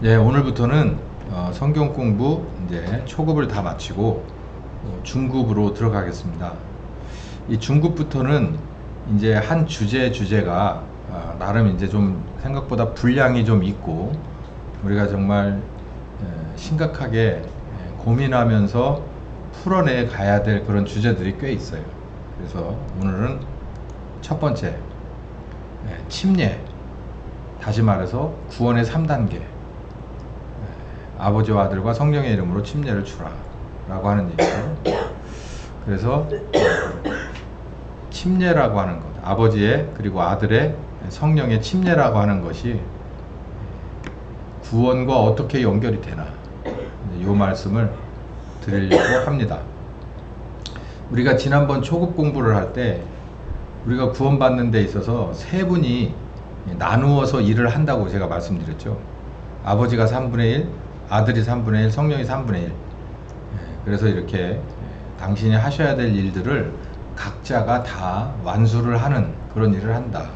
예, 오늘부터는 성경 공부 이제 초급을 다 마치고 중급으로 들어가겠습니다. 이 중급부터는 이제 한 주제가 나름 이제 좀 생각보다 분량이 좀 있고 우리가 정말 심각하게 고민하면서 풀어내 가야 될 그런 주제들이 꽤 있어요. 그래서 오늘은 첫 번째, 침례, 다시 말해서 구원의 3단계, 아버지와 아들과 성령의 이름으로 침례를 주라 라고 하는 얘기죠. 그래서 침례라고 하는 것, 아버지의 그리고 아들의 성령의 침례라고 하는 것이 구원과 어떻게 연결이 되나, 이 말씀을 드리려고 합니다. 우리가 지난번 초급 공부를 할 때 우리가 구원받는 데 있어서 세 분이 나누어서 일을 한다고 제가 말씀드렸죠. 아버지가 3분의 1, 아들이 3분의 1, 성령이 3분의 1. 그래서 이렇게 당신이 하셔야 될 일들을 각자가 다 완수를 하는 그런 일을 한다.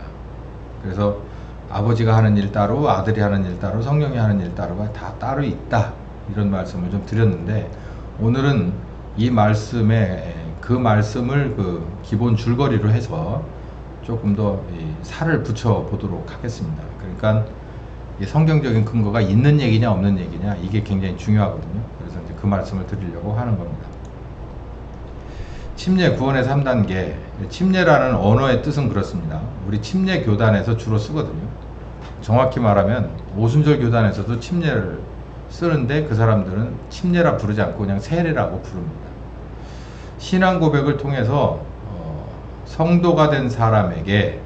그래서 아버지가 하는 일 따로, 아들이 하는 일 따로, 성령이 하는 일 따로가 다 따로 있다. 이런 말씀을 좀 드렸는데, 오늘은 이 말씀에 그 말씀을 그 기본 줄거리로 해서 조금 더 살을 붙여 보도록 하겠습니다. 그러니까 이 성경적인 근거가 있는 얘기냐 없는 얘기냐, 이게 굉장히 중요하거든요. 그래서 이제 그 말씀을 드리려고 하는 겁니다. 침례 구원의 3단계. 침례라는 언어의 뜻은 그렇습니다. 우리 침례 교단에서 주로 쓰거든요. 정확히 말하면 오순절 교단에서도 침례를 쓰는데 그 사람들은 침례라 부르지 않고 그냥 세례라고 부릅니다. 신앙 고백을 통해서 성도가 된 사람에게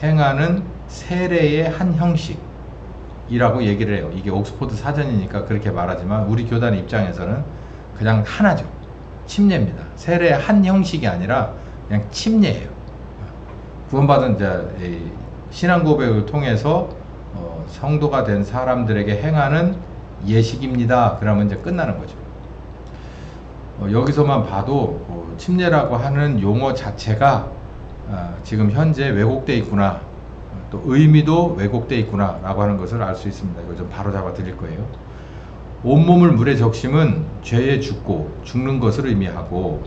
행하는 세례의 한 형식이라고 얘기를 해요. 이게 옥스포드 사전이니까 그렇게 말하지만 우리 교단 입장에서는 그냥 하나죠. 침례입니다. 세례의 한 형식이 아니라 그냥 침례예요. 구원받은 신앙 고백을 통해서 성도가 된 사람들에게 행하는 예식입니다. 그러면 이제 끝나는 거죠. 여기서만 봐도 침례라고 하는 용어 자체가 지금 현재 왜곡되어 있구나, 또 의미도 왜곡되어 있구나 라고 하는 것을 알 수 있습니다. 이거 좀 바로 잡아 드릴 거예요. 온몸을 물에 적심은 죄에 죽는 것을 의미하고,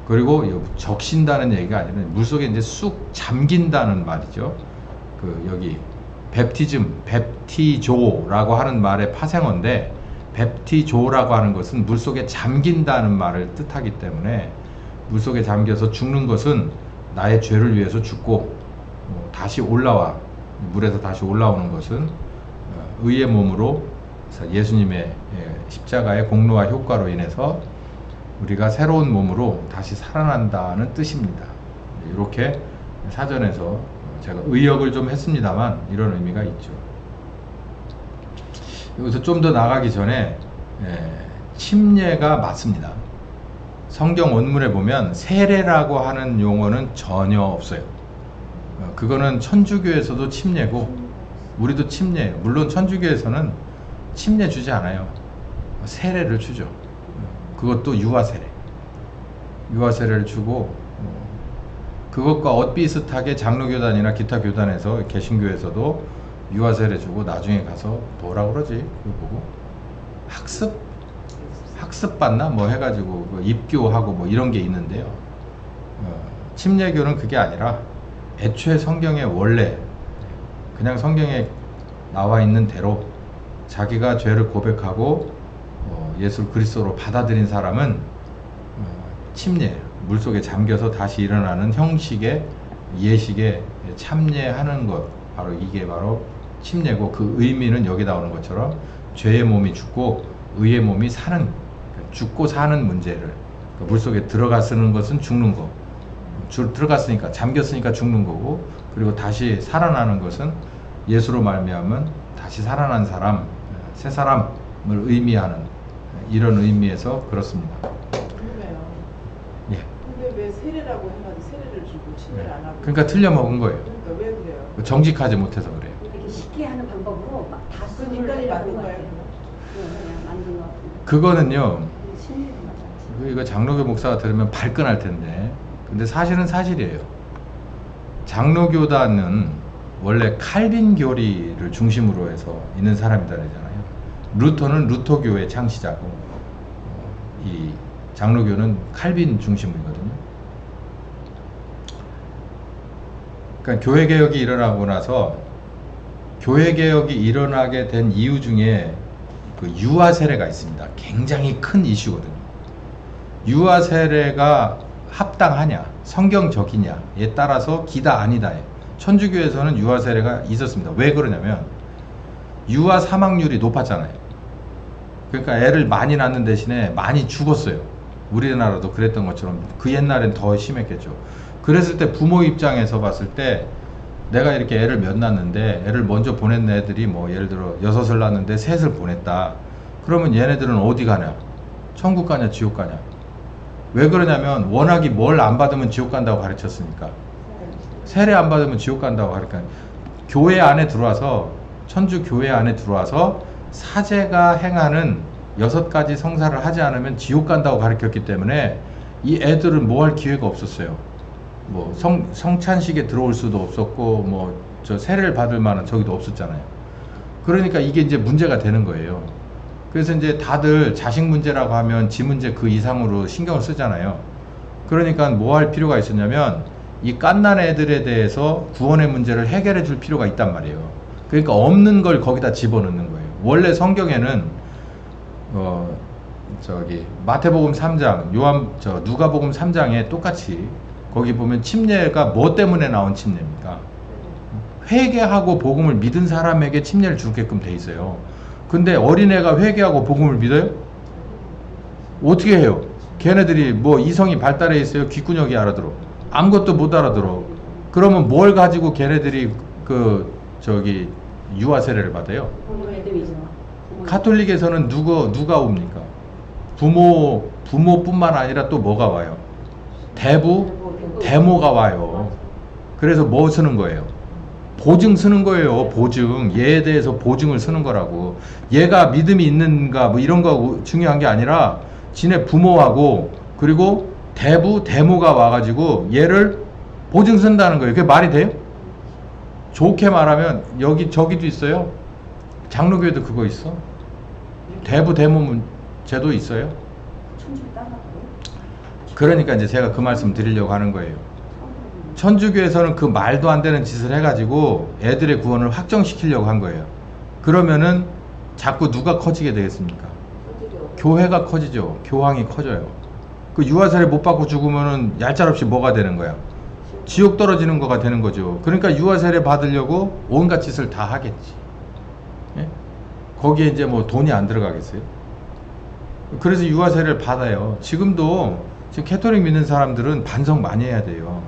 그리고 적신다는 얘기가 아니라 물속에 이제 쑥 잠긴다는 말이죠. 여기 베프티조라고 하는 말의 파생어인데, 베프티조라고 하는 것은 물속에 잠긴다는 말을 뜻하기 때문에 물속에 잠겨서 죽는 것은 나의 죄를 위해서 죽고 다시 올라와, 물에서 다시 올라오는 것은 의의 몸으로 예수님의 십자가의 공로와 효과로 인해서 우리가 새로운 몸으로 다시 살아난다는 뜻입니다. 이렇게 사전에서 제가 의역을 좀 했습니다만 이런 의미가 있죠. 여기서 좀 더 나가기 전에 침례가 맞습니다. 성경 원문에 보면 세례라고 하는 용어는 전혀 없어요. 그거는 천주교에서도 침례고 우리도 침례예요. 물론 천주교에서는 침례 주지 않아요. 세례를 주죠. 그것도 유아세례를 주고, 그것과 엇비슷하게 장로교단이나 기타 교단에서 개신교에서도 유아세례 주고 나중에 가서 뭐라 그러지? 그거 보고 학습 받나 뭐 해가지고 입교하고 뭐 이런 게 있는데요. 침례교는 그게 아니라 애초에 성경의 원래 그냥 성경에 나와 있는 대로 자기가 죄를 고백하고 예수 그리스도로 받아들인 사람은 침례, 물속에 잠겨서 다시 일어나는 형식의 예식에 참여하는 것, 이게 바로 침례고, 그 의미는 여기 나오는 것처럼 죄의 몸이 죽고 의의 몸이 사는, 죽고 사는 문제를, 물속에 들어갔는 것은 죽는 거, 들어갔으니까 잠겼으니까 죽는 거고, 그리고 다시 살아나는 것은 예수로 말미암은 다시 살아난 사람, 새 사람을 의미하는 이런 의미에서 그렇습니다. 그러네요. 예. 근데 왜 세례라고 해가지고 세례를 주고 침례를 안 하고? 그러니까 틀려 먹은 거예요. 그러니까 왜 그래요? 정직하지 못해서 그래요. 이렇게 쉽게 하는 방법으로 막 다수를 그러니까 해가는 만든 것 거예요, 같아요. 그냥 만든 것 같아요. 그거는요, 심리도 맞아요. 이거 장로교 목사가 들으면 발끈할 텐데, 근데 사실은 사실이에요. 장로교단은 원래 칼빈 교리를 중심으로 해서 있는 사람이다 그러잖아요. 루터는 루터교의 창시자고 이 장로교는 칼빈 중심이거든요. 그러니까 교회 개혁이 일어나고 나서 교회 개혁이 일어나게 된 이유 중에 그 유아 세례가 있습니다. 굉장히 큰 이슈거든요. 유아 세례가 합당하냐, 성경적이냐에 따라서 기다 아니다에 천주교에서는 유아 세례가 있었습니다. 왜 그러냐면 유아 사망률이 높았잖아요. 그러니까 애를 많이 낳는 대신에 많이 죽었어요. 우리나라도 그랬던 것처럼 그 옛날엔 더 심했겠죠. 그랬을 때 부모 입장에서 봤을 때 내가 이렇게 애를 몇 낳는데 애를 먼저 보낸 애들이 뭐 예를 들어 6을 낳는데 3을 보냈다. 그러면 얘네들은 어디 가냐? 천국 가냐 지옥 가냐? 왜 그러냐면 워낙이 뭘 안 받으면 지옥 간다고 가르쳤으니까. 세례 안 받으면 지옥 간다고 가르치니까. 교회 안에 들어와서 천주 교회 안에 들어와서 사제가 행하는 6가지 성사를 하지 않으면 지옥 간다고 가르쳤기 때문에 이 애들은 뭐 할 기회가 없었어요. 뭐 성찬식에 들어올 수도 없었고 뭐 저 세례를 받을 만한 저기도 없었잖아요. 그러니까 이게 이제 문제가 되는 거예요. 그래서 이제 다들 자식 문제라고 하면 지 문제 그 이상으로 신경을 쓰잖아요. 그러니까 뭐 할 필요가 있었냐면 이 갓난 애들에 대해서 구원의 문제를 해결해 줄 필요가 있단 말이에요. 그러니까 없는 걸 거기다 집어넣는 거예요. 원래 성경에는 마태복음 3장, 누가복음 3장에 똑같이 거기 보면 침례가 뭐 때문에 나온 침례입니까? 회개하고 복음을 믿은 사람에게 침례를 주게끔 돼 있어요. 근데 어린애가 회개하고 복음을 믿어요? 어떻게 해요? 걔네들이 뭐 이성이 발달해 있어요? 귓구녕이 알아들어? 아무것도 못 알아들어. 그러면 뭘 가지고 걔네들이 유아 세례를 받아요? 가톨릭에서는 누가 옵니까? 부모뿐만 아니라 또 뭐가 와요? 대모가 와요. 그래서 뭐 쓰는 거예요? 보증 쓰는 거예요. 보증. 얘에 대해서 보증을 쓰는 거라고. 얘가 믿음이 있는가 뭐 이런 거 중요한 게 아니라 지네 부모하고 그리고 대모가 와가지고 얘를 보증 쓴다는 거예요. 그게 말이 돼요? 좋게 말하면 저기도 있어요. 장로교에도 그거 있어. 대모 제도 있어요. 그러니까 이제 제가 그 말씀 드리려고 하는 거예요. 천주교에서는 그 말도 안 되는 짓을 해가지고 애들의 구원을 확정시키려고 한 거예요. 그러면은 자꾸 누가 커지게 되겠습니까? 교회가 커지죠. 교황이 커져요. 그 유아세례 못 받고 죽으면은 얄짤없이 뭐가 되는 거야? 지옥 떨어지는 거가 되는 거죠. 그러니까 유아세례 받으려고 온갖 짓을 다 하겠지. 예? 거기에 이제 뭐 돈이 안 들어가겠어요? 그래서 유아세례를 받아요. 지금 캐톨릭 믿는 사람들은 반성 많이 해야 돼요.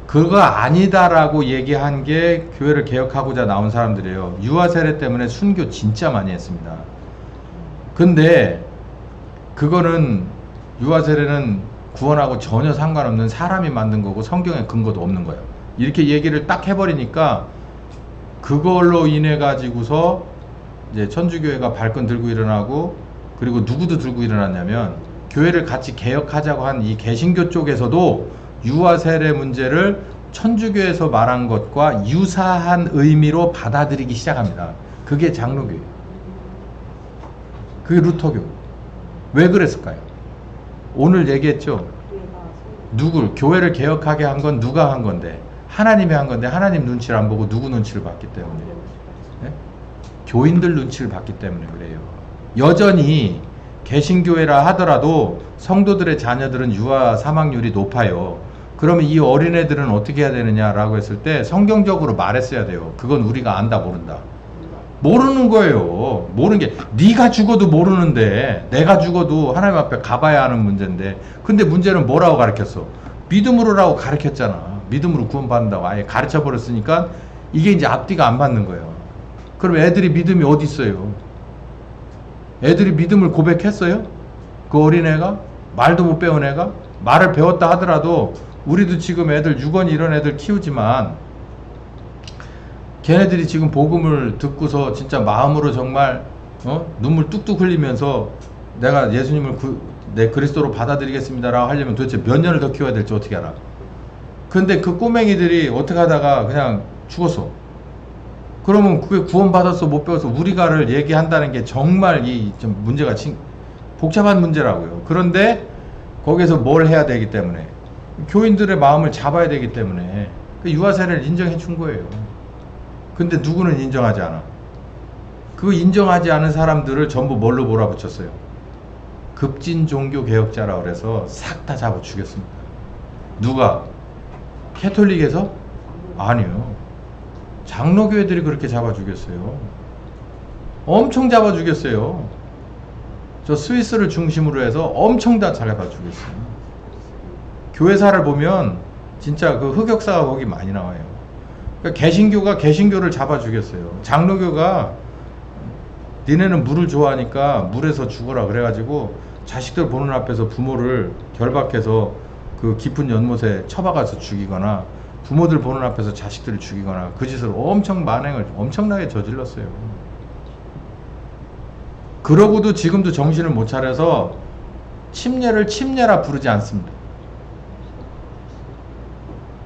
그거 아니다라고 얘기한 게 교회를 개혁하고자 나온 사람들이에요. 유아세례 때문에 순교 진짜 많이 했습니다. 근데 그거는 유아세례는 구원하고 전혀 상관없는 사람이 만든 거고 성경에 근거도 없는 거예요. 이렇게 얘기를 딱 해버리니까 그걸로 인해 가지고서 이제 천주교회가 발끈 들고 일어나고 그리고 누구도 들고 일어났냐면 교회를 같이 개혁하자고 한 이 개신교 쪽에서도 유아 세례 문제를 천주교에서 말한 것과 유사한 의미로 받아들이기 시작합니다. 그게 장로교예요. 그게 루터교. 왜 그랬을까요? 오늘 얘기했죠. 교회를 개혁하게 한 건 누가 한 건데? 하나님이 한 건데 하나님 눈치를 안 보고 누구 눈치를 봤기 때문에. 네? 교인들 눈치를 봤기 때문에 그래요. 여전히 개신교회라 하더라도 성도들의 자녀들은 유아 사망률이 높아요. 그러면 이 어린애들은 어떻게 해야 되느냐라고 했을 때 성경적으로 말했어야 돼요. 그건 우리가 안다 모른다. 모르는 거예요. 모르는 게 네가 죽어도 모르는데 내가 죽어도 하나님 앞에 가봐야 하는 문제인데 근데 문제는 뭐라고 가르쳤어? 믿음으로라고 가르쳤잖아. 믿음으로 구원받는다고 아예 가르쳐버렸으니까 이게 이제 앞뒤가 안 맞는 거예요. 그럼 애들이 믿음이 어디 있어요? 애들이 믿음을 고백했어요? 그 어린애가? 말도 못 배운 애가? 말을 배웠다 하더라도 우리도 지금 애들 유건 이런 애들 키우지만 걔네들이 지금 복음을 듣고서 진짜 마음으로 정말 눈물 뚝뚝 흘리면서 내가 예수님을 내 그리스도로 받아들이겠습니다라고 하려면 도대체 몇 년을 더 키워야 될지 어떻게 알아? 근데 그 꼬맹이들이 어떻게 하다가 그냥 죽었어. 그러면 그게 구원받았어 못 배워서 우리가를 얘기한다는 게 정말 이 좀 문제가 복잡한 문제라고요. 그런데 거기서 뭘 해야 되기 때문에 교인들의 마음을 잡아야 되기 때문에 그 유아 세례를 인정해 준 거예요. 근데 누구는 인정하지 않아. 그 인정하지 않은 사람들을 전부 뭘로 몰아붙였어요? 급진 종교 개혁자라 그래서 싹 다 잡아 죽였습니다. 누가? 캐톨릭에서? 아니요. 장로교회들이 그렇게 잡아 죽였어요. 엄청 잡아 죽였어요. 저 스위스를 중심으로 해서 엄청 다 잡아 죽였어요. 교회사를 보면 진짜 그 흑역사가 거기 많이 나와요. 그러니까 개신교가 개신교를 잡아 죽였어요. 장로교가 니네는 물을 좋아하니까 물에서 죽어라 그래가지고 자식들 보는 앞에서 부모를 결박해서 그 깊은 연못에 처박아서 죽이거나 부모들 보는 앞에서 자식들을 죽이거나 그 짓을 엄청 만행을 엄청나게 저질렀어요. 그러고도 지금도 정신을 못 차려서 침례를 침례라 부르지 않습니다.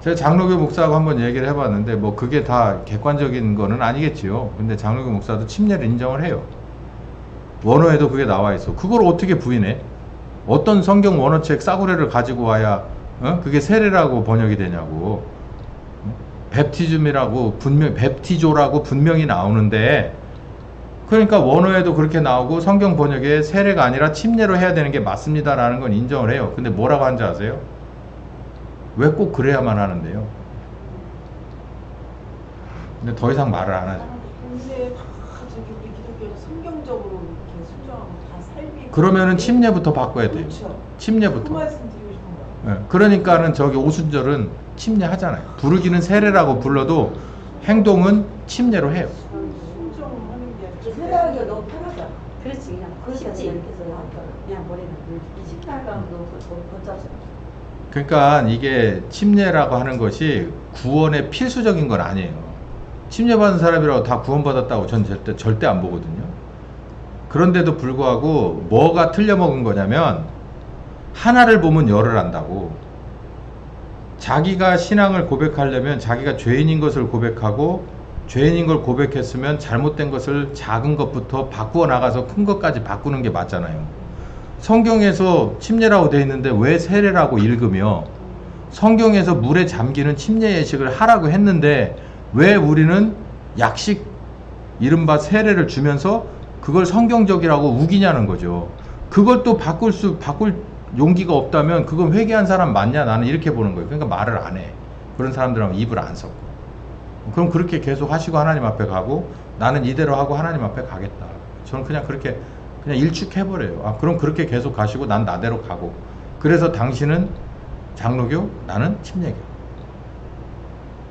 제가 장로교 목사하고 한번 얘기를 해봤는데 뭐 그게 다 객관적인 거는 아니겠지요. 근데 장로교 목사도 침례를 인정을 해요. 원어에도 그게 나와 있어. 그걸 어떻게 부인해? 어떤 성경 원어책 싸구려를 가지고 와야 그게 세례라고 번역이 되냐고. 베프티즘이라고 분명 베프티조라고 분명히 나오는데 그러니까 원어에도 그렇게 나오고 성경 번역에 세례가 아니라 침례로 해야 되는 게 맞습니다라는 건 인정을 해요. 근데 뭐라고 하는지 아세요? 왜 꼭 그래야만 하는데요? 근데 더 이상 말을 안 하죠. 근데 다 저기 우리 기독교는 성경적으로 이렇게 순종하고 다 삶이 그러면은 침례부터 바꿔야 돼요. 그렇죠. 그 침례부터. 말씀 드리고 싶은 거예요. 예, 그러니까는 저기 오순절은 침례하잖아요. 부르기는 세례라고 불러도 행동은 침례로 해요. 순종하는 게 세례하기가 너무 편하다. 그렇지 그냥 그렇지. 쉽지. 이렇게 해서 그냥 머리는 이 식탁하고 너무 번잡잖아. 그러니까 이게 침례라고 하는 것이 구원의 필수적인 건 아니에요. 침례받은 사람이라고 다 구원받았다고 전 절대 안 보거든요. 그런데도 불구하고 뭐가 틀려먹은 거냐면 하나를 보면 열을 안다고. 자기가 신앙을 고백하려면 자기가 죄인인 것을 고백하고 죄인인 걸 고백했으면 잘못된 것을 작은 것부터 바꾸어 나가서 큰 것까지 바꾸는 게 맞잖아요. 성경에서 침례라고 되어 있는데 왜 세례라고 읽으며 성경에서 물에 잠기는 침례 예식을 하라고 했는데 왜 우리는 약식 이른바 세례를 주면서 그걸 성경적이라고 우기냐는 거죠. 그걸 또 바꿀 용기가 없다면 그건 회개한 사람 맞냐? 나는 이렇게 보는 거예요. 그러니까 말을 안 해. 그런 사람들하고 입을 안 섞고. 그럼 그렇게 계속 하시고 하나님 앞에 가고 나는 이대로 하고 하나님 앞에 가겠다. 저는 그냥 그렇게 그냥 일축해버려요. 아, 그럼 그렇게 계속 가시고 난 나대로 가고. 그래서 당신은 장로교, 나는 침례교.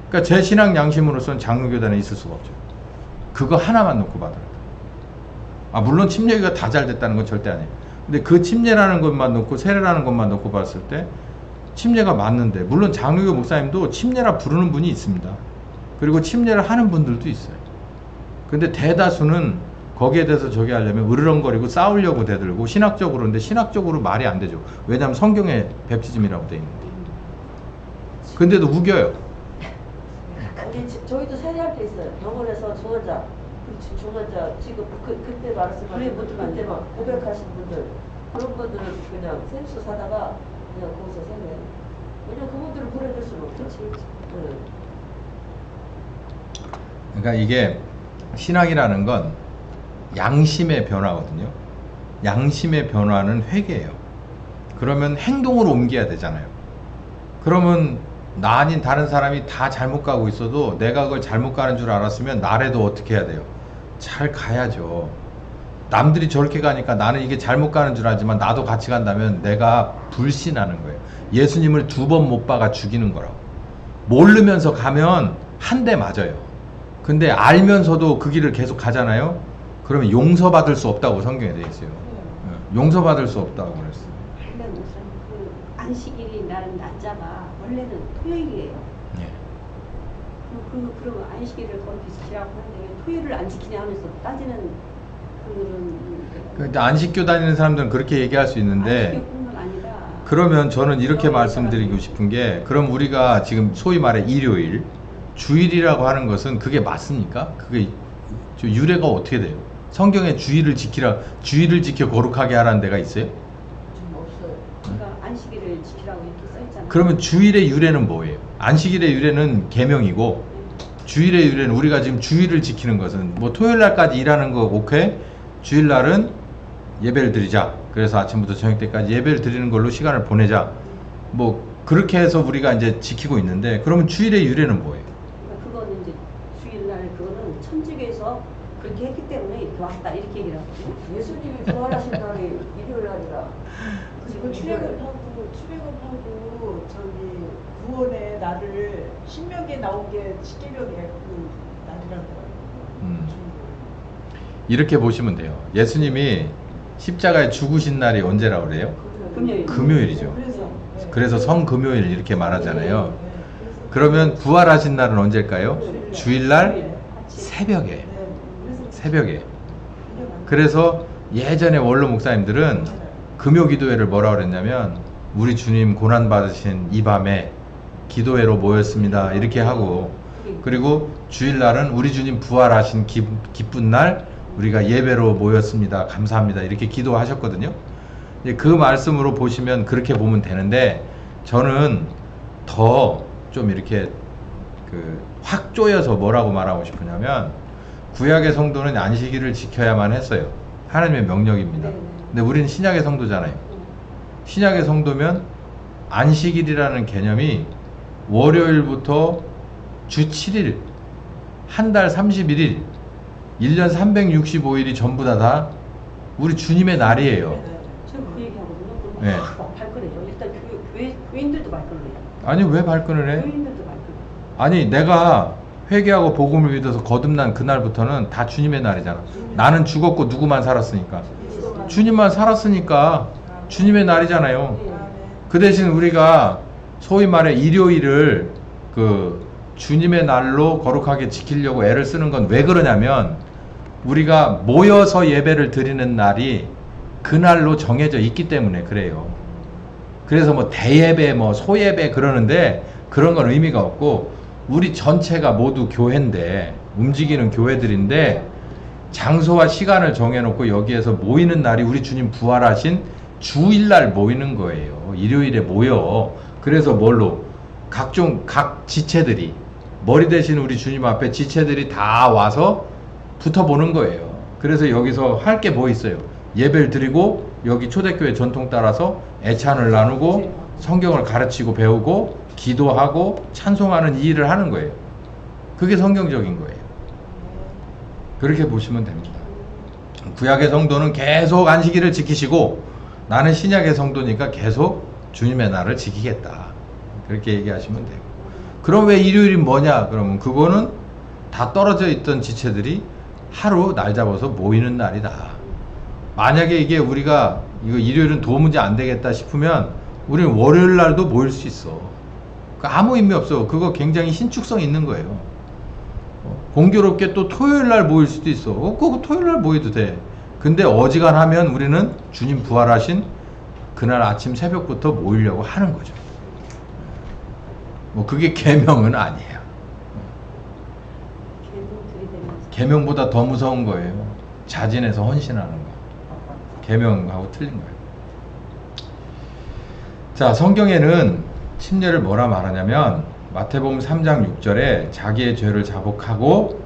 그러니까 제 신앙 양심으로서는 장로교단에 있을 수가 없죠. 그거 하나만 놓고 받아라. 아, 물론 침례교가 다 잘 됐다는 건 절대 아니에요. 근데 그 침례라는 것만 놓고 세례라는 것만 놓고 봤을 때 침례가 맞는데 물론 장로교 목사님도 침례라 부르는 분이 있습니다. 그리고 침례를 하는 분들도 있어요. 근데 대다수는 거기에 대해서 저기 하려면 으르렁거리고 싸우려고 대들고 신학적으로 근데 신학적으로 말이 안 되죠. 왜냐하면 성경에 베프티즘이라고 돼 있는데. 근데도 우겨요. 근데 저희도 세례할 때 있어요. 병원에서 중환자, 중환자 지금 그때 말씀하신 그래, 분들, 못 그때 막 고백하신 분들 그런 분들은 그냥 생수 사다가 그냥 거기서 세례해요. 왜냐면 그분들을 보내줄 수는 없죠. 네. 그러니까 이게 신학이라는 건 양심의 변화거든요. 양심의 변화는 회개예요. 그러면 행동으로 옮겨야 되잖아요. 그러면 나 아닌 다른 사람이 다 잘못 가고 있어도 내가 그걸 잘못 가는 줄 알았으면 나라도 어떻게 해야 돼요? 잘 가야죠. 남들이 저렇게 가니까 나는 이게 잘못 가는 줄 알지만 나도 같이 간다면 내가 불신하는 거예요. 예수님을 2번 못 박아 죽이는 거라고. 모르면서 가면 한 대 맞아요. 근데 알면서도 그 길을 계속 가잖아요. 그러면 용서받을 수 없다고 성경에 되어 있어요. 용서받을 수 없다고 그랬어요. 근데 무슨 그 안식일이 나는 날짜가 원래는 토요일이에요. 예. 그러면 안식일을 거기서 지라고 하는데 왜 토요일을 안 지키냐 하면서 따지는 그런. 근데 안식교 다니는 사람들은 그렇게 얘기할 수 있는데 안식일뿐만 아니라. 그러면 저는 이렇게 말씀드리고 싶은 게 그럼 우리가 지금 소위 말해 일요일 주일이라고 하는 것은 그게 맞습니까? 그게 저 유래가 어떻게 돼요? 성경에 주일을 지켜 거룩하게 하라는 데가 있어요? 좀 없어요. 그러니까 안식일을 지키라고 이렇게 써 있잖아요. 그러면 주일의 유래는 뭐예요? 안식일의 유래는 계명이고 주일의 유래는 우리가 지금 주일을 지키는 것은 뭐 토요일 날까지 일하는 거 오케이? 주일 날은 예배를 드리자. 그래서 아침부터 저녁 때까지 예배를 드리는 걸로 시간을 보내자. 뭐 그렇게 해서 우리가 이제 지키고 있는데 그러면 주일의 유래는 뭐예요? 그러니까 그거는 이제 주일날 그거는 천주교에서 그렇게 했기 때문에 이렇게 왔다 이렇게 얘기를 하거든요. 예수님이 부활하신 날이 일요일 날이라. 지금 출애굽하고 저기 구원의 날을 신명기에 나온 게 십계명의 그 날이라고 음. 이렇게 보시면 돼요. 예수님이 십자가에 죽으신 날이 언제라고 그래요? 금요일. 금요일이죠. 그래서 그래서 성금요일 이렇게 말하잖아요. 네. 그러면 부활하신 날은 언제일까요? 주일날 주일. 새벽에. 네. 그래서 새벽에. 그래서 예전에 원로 목사님들은 금요 기도회를 뭐라고 그랬냐면 우리 주님 고난 받으신 이 밤에 기도회로 모였습니다. 이렇게 하고 그리고 주일날은 우리 주님 부활하신 기쁜 날 우리가 예배로 모였습니다. 감사합니다. 이렇게 기도하셨거든요. 이제 그 말씀으로 보시면 그렇게 보면 되는데 저는 더 좀 이렇게 확 조여서 뭐라고 말하고 싶으냐면 구약의 성도는 안식일을 지켜야만 했어요. 하나님의 명령입니다. 네, 네. 근데 우리는 신약의 성도잖아요. 신약의 성도면 안식일이라는 개념이 월요일부터 주 7일, 한 달 31일, 1년 365일이 전부 다 우리 주님의 날이에요. 저는 그 얘기하거든요. 그럼 네. 막 발끈해요. 일단 교인들도 발끈해요. 아니 왜 발끈을 해? 교인들도 발끈해요. 아니 내가 회개하고 복음을 믿어서 거듭난 그날부터는 다 주님의 날이잖아. 나는 죽었고 누구만 살았으니까. 주님만 살았으니까 주님의 날이잖아요. 그 대신 우리가 소위 말해 일요일을 주님의 날로 거룩하게 지키려고 애를 쓰는 건 왜 그러냐면 우리가 모여서 예배를 드리는 날이 그날로 정해져 있기 때문에 그래요. 그래서 뭐 대예배 뭐 소예배 그러는데 그런 건 의미가 없고 우리 전체가 모두 교회인데 움직이는 교회들인데 장소와 시간을 정해놓고 여기에서 모이는 날이 우리 주님 부활하신 주일날 모이는 거예요. 일요일에 모여. 그래서 뭘로? 각 지체들이 머리 대신 우리 주님 앞에 지체들이 다 와서 붙어보는 거예요. 그래서 여기서 할 게 뭐 있어요? 예배를 드리고 여기 초대교회 전통 따라서 애찬을 나누고 성경을 가르치고 배우고 기도하고 찬송하는 이 일을 하는 거예요. 그게 성경적인 거예요. 그렇게 보시면 됩니다. 구약의 성도는 계속 안식일을 지키시고 나는 신약의 성도니까 계속 주님의 날을 지키겠다. 그렇게 얘기하시면 돼요. 그럼 왜 일요일이 뭐냐? 그러면 그거는 다 떨어져 있던 지체들이 하루 날 잡아서 모이는 날이다. 만약에 이게 우리가 이거 일요일은 도무지 안 되겠다 싶으면 우리는 월요일 날도 모일 수 있어. 아무 의미 없어. 그거 굉장히 신축성 있는 거예요. 공교롭게 또 토요일 날 모일 수도 있어. 그거 토요일 날 모여도 돼. 근데 어지간하면 우리는 주님 부활하신 그날 아침 새벽부터 모이려고 하는 거죠. 뭐 그게 계명은 아니에요. 계명보다 더 무서운 거예요. 자진해서 헌신하는 거. 계명하고 틀린 거예요. 자, 성경에는 침례를 뭐라 말하냐면 마태복음 3장 6절에 자기의 죄를 자복하고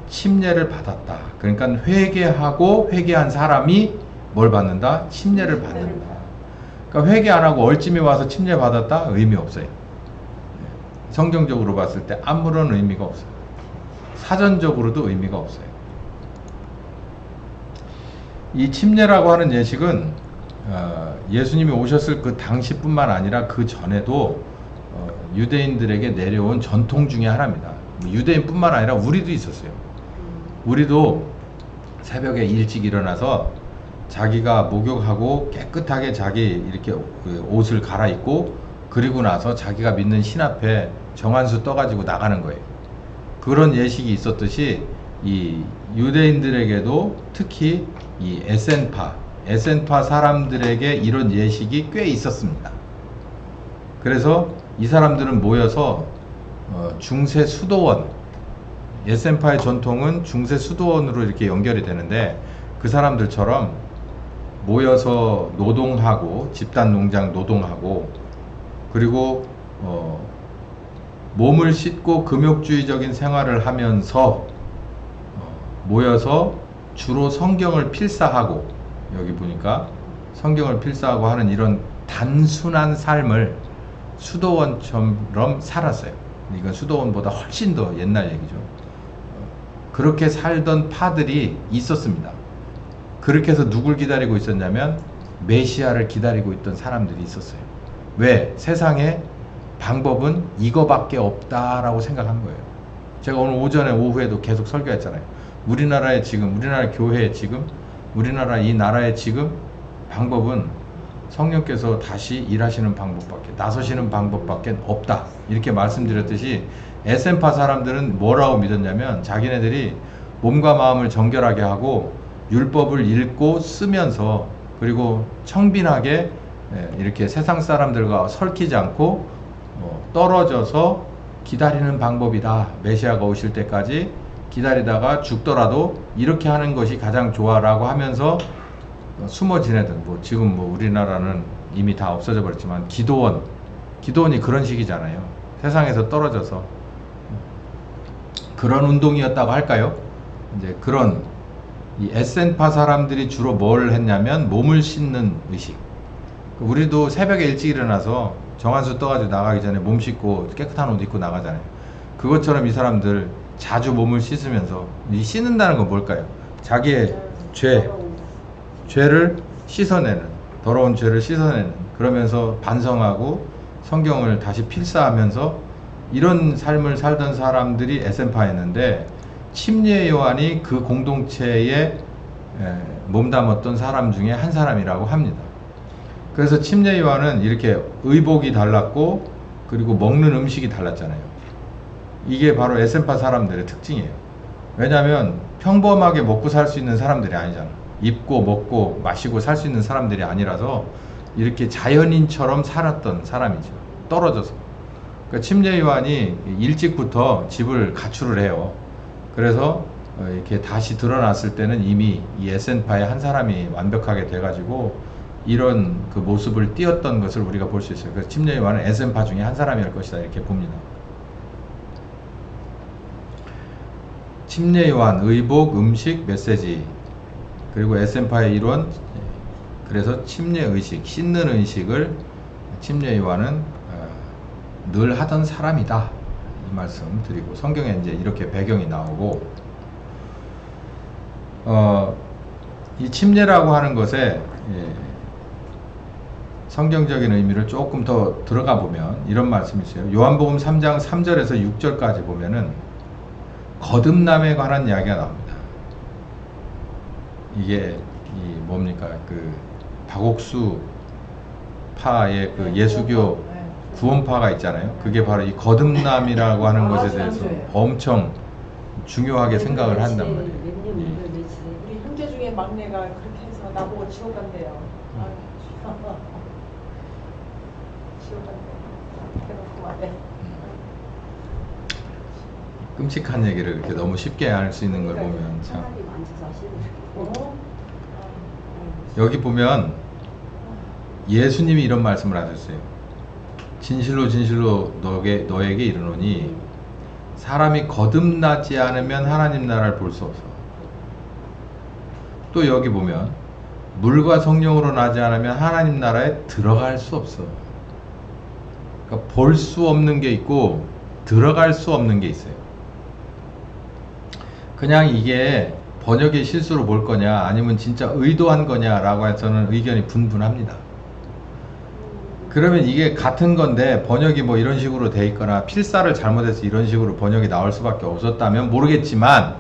침례를 받았다. 그러니까 회개한 사람이 뭘 받는다? 침례를 받는다. 그러니까 회개 안 하고 얼찜이 와서 침례 받았다? 의미 없어요. 성경적으로 봤을 때 아무런 의미가 없어요. 사전적으로도 의미가 없어요. 이 침례라고 하는 예식은 예수님이 오셨을 그 당시뿐만 아니라 그 전에도 유대인들에게 내려온 전통 중에 하나입니다. 유대인뿐만 아니라 우리도 있었어요. 우리도 새벽에 일찍 일어나서 자기가 목욕하고 깨끗하게 자기 이렇게 옷을 갈아입고 그리고 나서 자기가 믿는 신 앞에 정한수 떠가지고 나가는 거예요. 그런 예식이 있었듯이 이 유대인들에게도 특히 이 에센파 사람들에게 이런 예식이 꽤 있었습니다. 그래서 이 사람들은 모여서 중세 수도원, 에센파의 전통은 중세 수도원으로 이렇게 연결이 되는데, 그 사람들처럼 모여서 노동하고, 집단 농장 노동하고, 그리고 몸을 씻고 금욕주의적인 생활을 하면서 모여서 주로 성경을 필사하고, 여기 보니까 성경을 필사하고 하는 이런 단순한 삶을 수도원처럼 살았어요. 이건 수도원보다 훨씬 더 옛날 얘기죠. 그렇게 살던 파들이 있었습니다. 그렇게 해서 누굴 기다리고 있었냐면 메시아를 기다리고 있던 사람들이 있었어요. 왜? 세상에 방법은 이거밖에 없다라고 생각한 거예요. 제가 오늘 오전에 오후에도 계속 설교했잖아요. 우리나라의 지금, 우리나라 교회의 지금, 우리나라 이 나라의 지금 방법은 성령께서 다시 일하시는 방법밖에, 나서시는 방법밖에 없다, 이렇게 말씀드렸듯이, 에센파 사람들은 뭐라고 믿었냐면 자기네들이 몸과 마음을 정결하게 하고 율법을 읽고 쓰면서, 그리고 청빈하게 이렇게 세상 사람들과 설키지 않고 떨어져서 기다리는 방법이다. 메시아가 오실 때까지 기다리다가 죽더라도 이렇게 하는 것이 가장 좋아라고 하면서 숨어 지내던, 지금 우리나라는 이미 다 없어져 버렸지만 기도원이 그런 식이잖아요. 세상에서 떨어져서 그런 운동이었다고 할까요? 이제 그런 이 에센파 사람들이 주로 뭘 했냐면 몸을 씻는 의식. 우리도 새벽에 일찍 일어나서 정한수 떠가지고 나가기 전에 몸 씻고 깨끗한 옷 입고 나가잖아요. 그것처럼 이 사람들 자주 몸을 씻으면서, 이 씻는다는 건 뭘까요? 자기의 죄를 씻어내는, 더러운 죄를 씻어내는, 그러면서 반성하고 성경을 다시 필사하면서 이런 삶을 살던 사람들이 에센파였는데, 침례 요한이 그 공동체에 몸담았던 사람 중에 한 사람이라고 합니다. 그래서 침례 요한은 이렇게 의복이 달랐고, 그리고 먹는 음식이 달랐잖아요. 이게 바로 에센파 사람들의 특징이에요. 왜냐하면 평범하게 먹고 살 수 있는 사람들이 아니잖아. 입고 먹고 마시고 살 수 있는 사람들이 아니라서 이렇게 자연인처럼 살았던 사람이죠. 떨어져서. 그러니까 침례 요한이 일찍부터 집을 가출을 해요. 그래서 이렇게 다시 드러났을 때는 이미 이 에센파의 한 사람이 완벽하게 돼가지고 이런 그 모습을 띄었던 것을 우리가 볼 수 있어요. 그래서 침례 요한은 에센파 중에 한 사람일 것이다, 이렇게 봅니다. 침례 요한, 의복, 음식, 메시지, 그리고 에센파의 일원, 그래서 침례 의식, 씻는 의식을 침례 요한은 늘 하던 사람이다, 이 말씀 드리고, 성경에 이제 이렇게 배경이 나오고, 이 침례라고 하는 것에 성경적인 의미를 조금 더 들어가 보면 이런 말씀이 있어요. 요한복음 3장 3절에서 6절까지 보면은 거듭남에 관한 이야기가 나옵니다. 이게 뭡니까? 그 박옥수 파의 그 예수교 구원파가 있잖아요. 그게 바로 이 거듭남이라고 하는 것에 대해서 엄청 중요하게 생각을 한단 말이에요. 우리 형제 중에 막내가 그렇게 해서 나보고 지옥 간대요. 지옥 간대. 해놓고 말해. 끔찍한 얘기를 이렇게 너무 쉽게 할 수 있는 걸 보면 참. 하나님 앉아서 하시는 여기 보면 예수님이 이런 말씀을 하셨어요. 진실로 진실로 너에게 이르노니 사람이 거듭나지 않으면 하나님 나라를 볼 수 없어. 또 여기 보면 물과 성령으로 나지 않으면 하나님 나라에 들어갈 수 없어. 그러니까 볼 수 없는 게 있고 들어갈 수 없는 게 있어요. 그냥 이게 번역의 실수로 볼 거냐 아니면 진짜 의도한 거냐라고 해서는 의견이 분분합니다. 그러면 이게 같은 건데 번역이 뭐 이런 식으로 돼 있거나 필사를 잘못해서 이런 식으로 번역이 나올 수밖에 없었다면 모르겠지만,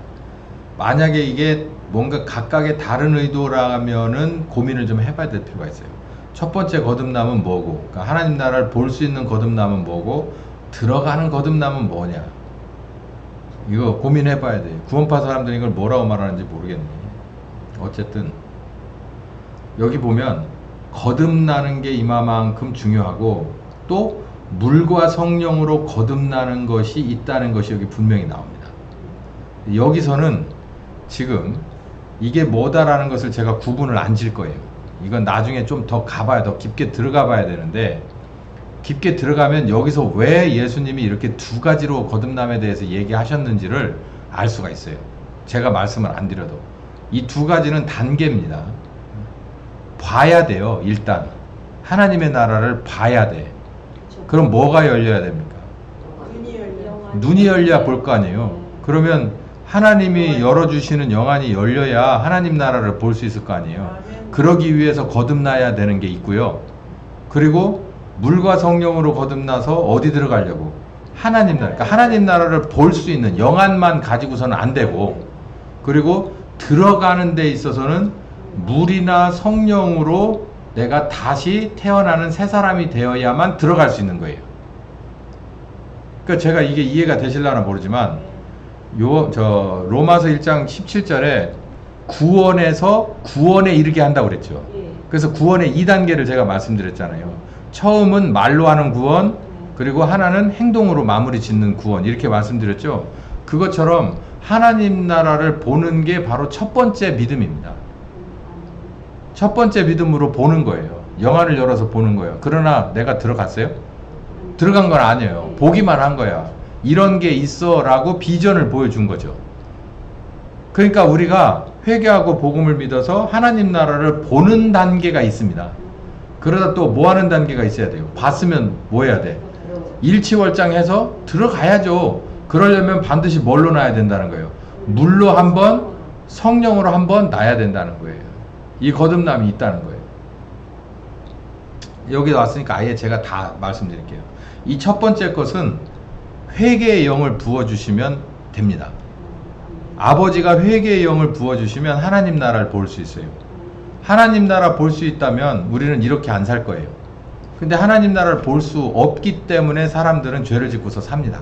만약에 이게 뭔가 각각의 다른 의도라면은 고민을 좀 해봐야 될 필요가 있어요. 첫 번째 거듭남은 뭐고, 그러니까 하나님 나라를 볼 수 있는 거듭남은 뭐고, 들어가는 거듭남은 뭐냐, 이거 고민해봐야 돼요. 구원파 사람들이 이걸 뭐라고 말하는지 모르겠네. 어쨌든 여기 보면 거듭나는 게 이만큼 중요하고, 또 물과 성령으로 거듭나는 것이 있다는 것이 여기 분명히 나옵니다. 여기서는 지금 이게 뭐다라는 것을 제가 구분을 안 질 거예요. 이건 나중에 좀 더 가봐야, 더 깊게 들어가 봐야 되는데, 깊게 들어가면 여기서 왜 예수님이 이렇게 두 가지로 거듭남에 대해서 얘기하셨는지를 알 수가 있어요. 제가 말씀을 안 드려도. 이 두 가지는 단계입니다. 봐야 돼요. 일단 하나님의 나라를 봐야 돼. 그럼 뭐가 열려야 됩니까? 눈이 열려. 눈이 열려야 볼 거 아니에요. 그러면 하나님이 열어주시는 영안이 열려야 하나님 나라를 볼 수 있을 거 아니에요. 그러기 위해서 거듭나야 되는 게 있고요. 그리고 물과 성령으로 거듭나서 어디 들어가려고? 하나님 나라. 그러니까 하나님 나라를 볼 수 있는 영안만 가지고서는 안 되고, 그리고 들어가는 데 있어서는 물이나 성령으로 내가 다시 태어나는 새 사람이 되어야만 들어갈 수 있는 거예요. 그러니까 제가 이게 이해가 되실려나 모르지만, 로마서 1장 17절에 구원에서 구원에 이르게 한다고 그랬죠. 예. 그래서 구원의 2단계를 제가 말씀드렸잖아요. 처음은 말로 하는 구원, 그리고 하나는 행동으로 마무리 짓는 구원, 이렇게 말씀드렸죠. 그것처럼 하나님 나라를 보는 게 바로 첫 번째 믿음입니다. 첫 번째 믿음으로 보는 거예요. 영안을 열어서 보는 거예요. 그러나 내가 들어갔어요? 들어간 건 아니에요. 보기만 한 거야. 이런 게 있어 라고 비전을 보여준 거죠. 그러니까 우리가 회개하고 복음을 믿어서 하나님 나라를 보는 단계가 있습니다. 그러다 또 뭐 하는 단계가 있어야 돼요. 봤으면 뭐 해야 돼? 일치월장해서 들어가야죠. 그러려면 반드시 뭘로 놔야 된다는 거예요. 물로 한번, 성령으로 한번 놔야 된다는 거예요. 이 거듭남이 있다는 거예요. 여기 왔으니까 아예 제가 다 말씀드릴게요. 이 첫 번째 것은 회개의 영을 부어주시면 됩니다. 아버지가 회개의 영을 부어주시면 하나님 나라를 볼 수 있어요. 하나님 나라 볼 수 있다면 우리는 이렇게 안 살 거예요. 근데 하나님 나라를 볼 수 없기 때문에 사람들은 죄를 짓고서 삽니다.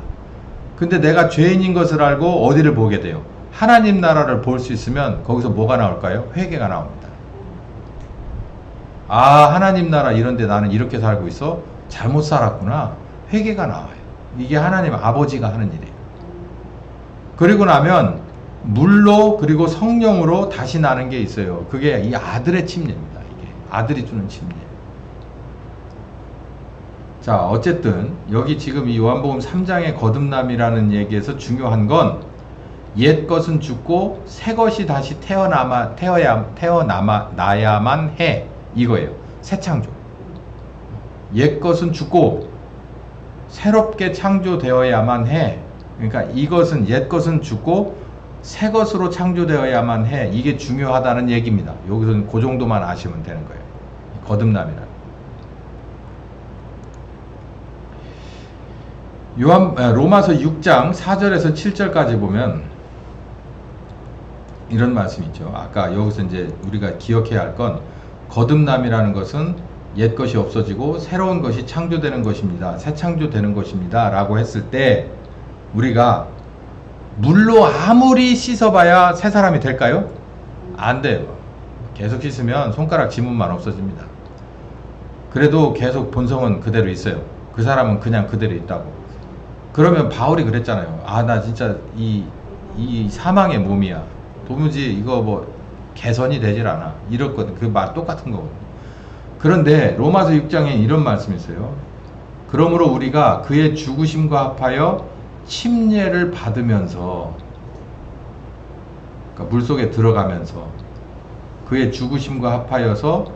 근데 내가 죄인인 것을 알고 어디를 보게 돼요? 하나님 나라를 볼 수 있으면 거기서 뭐가 나올까요? 회개가 나옵니다. 아, 하나님 나라 이런데 나는 이렇게 살고 있어? 잘못 살았구나. 회개가 나와요. 이게 하나님 아버지가 하는 일이에요. 그리고 나면 물로 그리고 성령으로 다시 나는 게 있어요. 그게 이 아들의 침례입니다. 이게 아들이 주는 침례. 자, 어쨌든 여기 지금 이 요한복음 3장의 거듭남이라는 얘기에서 중요한 건 옛 것은 죽고 새 것이 다시 태어나야만 해, 이거예요. 새 창조. 옛 것은 죽고 새롭게 창조되어야만 해. 그러니까 이것은 옛 것은 죽고 새 것으로 창조되어야만 해. 이게 중요하다는 얘기입니다. 여기서는 그 정도만 아시면 되는 거예요. 거듭남이란. 로마서 6장 4절에서 7절까지 보면 이런 말씀이 있죠. 아까 여기서 이제 우리가 기억해야 할 건 거듭남이라는 것은 옛 것이 없어지고 새로운 것이 창조되는 것입니다. 새 창조되는 것입니다. 라고 했을 때 우리가 물로 아무리 씻어봐야 새 사람이 될까요? 안 돼요. 계속 씻으면 손가락 지문만 없어집니다. 그래도 계속 본성은 그대로 있어요. 그 사람은 그냥 그대로 있다고. 그러면 바울이 그랬잖아요. 아, 나 진짜 이 사망의 몸이야. 도무지 이거 뭐 개선이 되질 않아. 이렇거든. 그 말 똑같은 거거든요. 그런데 로마서 6장에 이런 말씀이 있어요. 그러므로 우리가 그의 죽으심과 합하여 침례를 받으면서, 그러니까 물속에 들어가면서, 그의 죽으심과 합하여서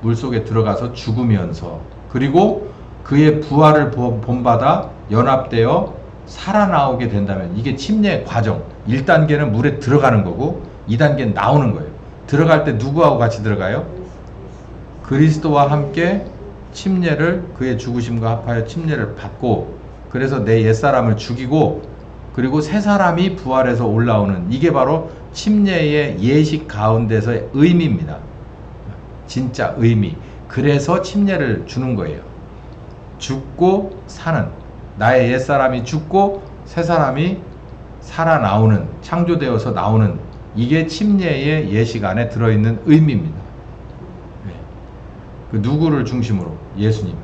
물속에 들어가서 죽으면서, 그리고 그의 부활을 본받아 연합되어 살아나오게 된다면, 이게 침례의 과정. 1단계는 물에 들어가는 거고 2단계는 나오는 거예요. 들어갈 때 누구하고 같이 들어가요? 그리스도와 함께 침례를, 그의 죽으심과 합하여 침례를 받고, 그래서 내 옛사람을 죽이고, 그리고 새 사람이 부활해서 올라오는, 이게 바로 침례의 예식 가운데서의 의미입니다. 진짜 의미. 그래서 침례를 주는 거예요. 죽고 사는, 나의 옛사람이 죽고 새 사람이 살아나오는, 창조되어서 나오는, 이게 침례의 예식 안에 들어있는 의미입니다. 그 누구를 중심으로? 예수님.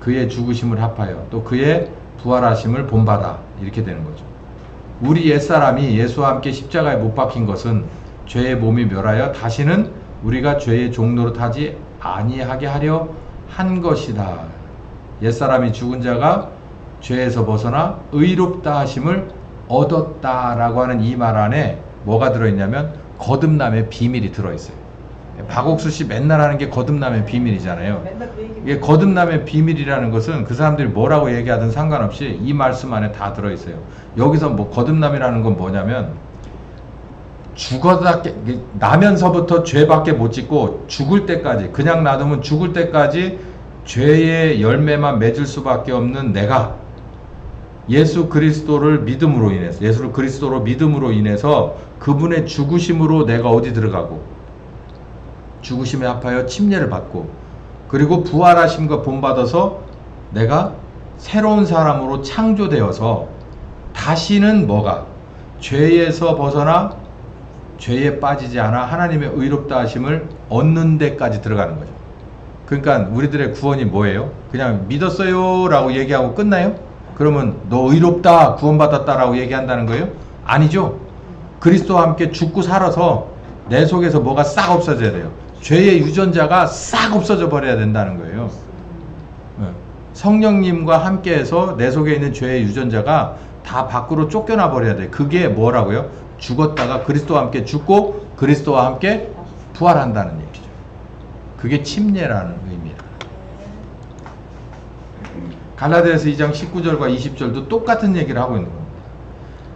그의 죽으심을 합하여 또 그의 부활하심을 본받아 이렇게 되는 거죠. 우리 옛사람이 예수와 함께 십자가에 못 박힌 것은 죄의 몸이 멸하여 다시는 우리가 죄의 종노릇 하지 아니하게 하려 한 것이다. 옛사람이 죽은 자가 죄에서 벗어나 의롭다 하심을 얻었다라고 하는 이 말 안에 뭐가 들어있냐면 거듭남의 비밀이 들어있어요. 박옥수 씨 맨날 하는 게 거듭남의 비밀이잖아요. 맨날 그 얘기. 이게 거듭남의 비밀이라는 것은 그 사람들이 뭐라고 얘기하든 상관없이 이 말씀 안에 다 들어있어요. 여기서 뭐 거듭남이라는 건 뭐냐면 죽어다 나면서부터 죄밖에 못 짓고 죽을 때까지 그냥 놔두면 죽을 때까지 죄의 열매만 맺을 수밖에 없는 내가 예수 그리스도를 믿음으로 인해서 예수를 그리스도로 믿음으로 인해서 그분의 죽으심으로 내가 어디 들어가고 죽으심에 합하여 침례를 받고 그리고 부활하심과 본받아서 내가 새로운 사람으로 창조되어서 다시는 뭐가 죄에서 벗어나 죄에 빠지지 않아 하나님의 의롭다 하심을 얻는 데까지 들어가는 거죠. 그러니까 우리들의 구원이 뭐예요? 그냥 믿었어요 라고 얘기하고 끝나요? 그러면 너 의롭다 구원받았다 라고 얘기한다는 거예요? 아니죠. 그리스도와 함께 죽고 살아서 내 속에서 뭐가 싹 없어져야 돼요. 죄의 유전자가 싹 없어져 버려야 된다는 거예요. 성령님과 함께해서 내 속에 있는 죄의 유전자가 다 밖으로 쫓겨나 버려야 돼. 그게 뭐라고요? 죽었다가 그리스도와 함께 죽고 그리스도와 함께 부활한다는 얘기죠. 그게 침례라는 의미라. 갈라디아서 2장 19절과 20절도 똑같은 얘기를 하고 있는 겁니다.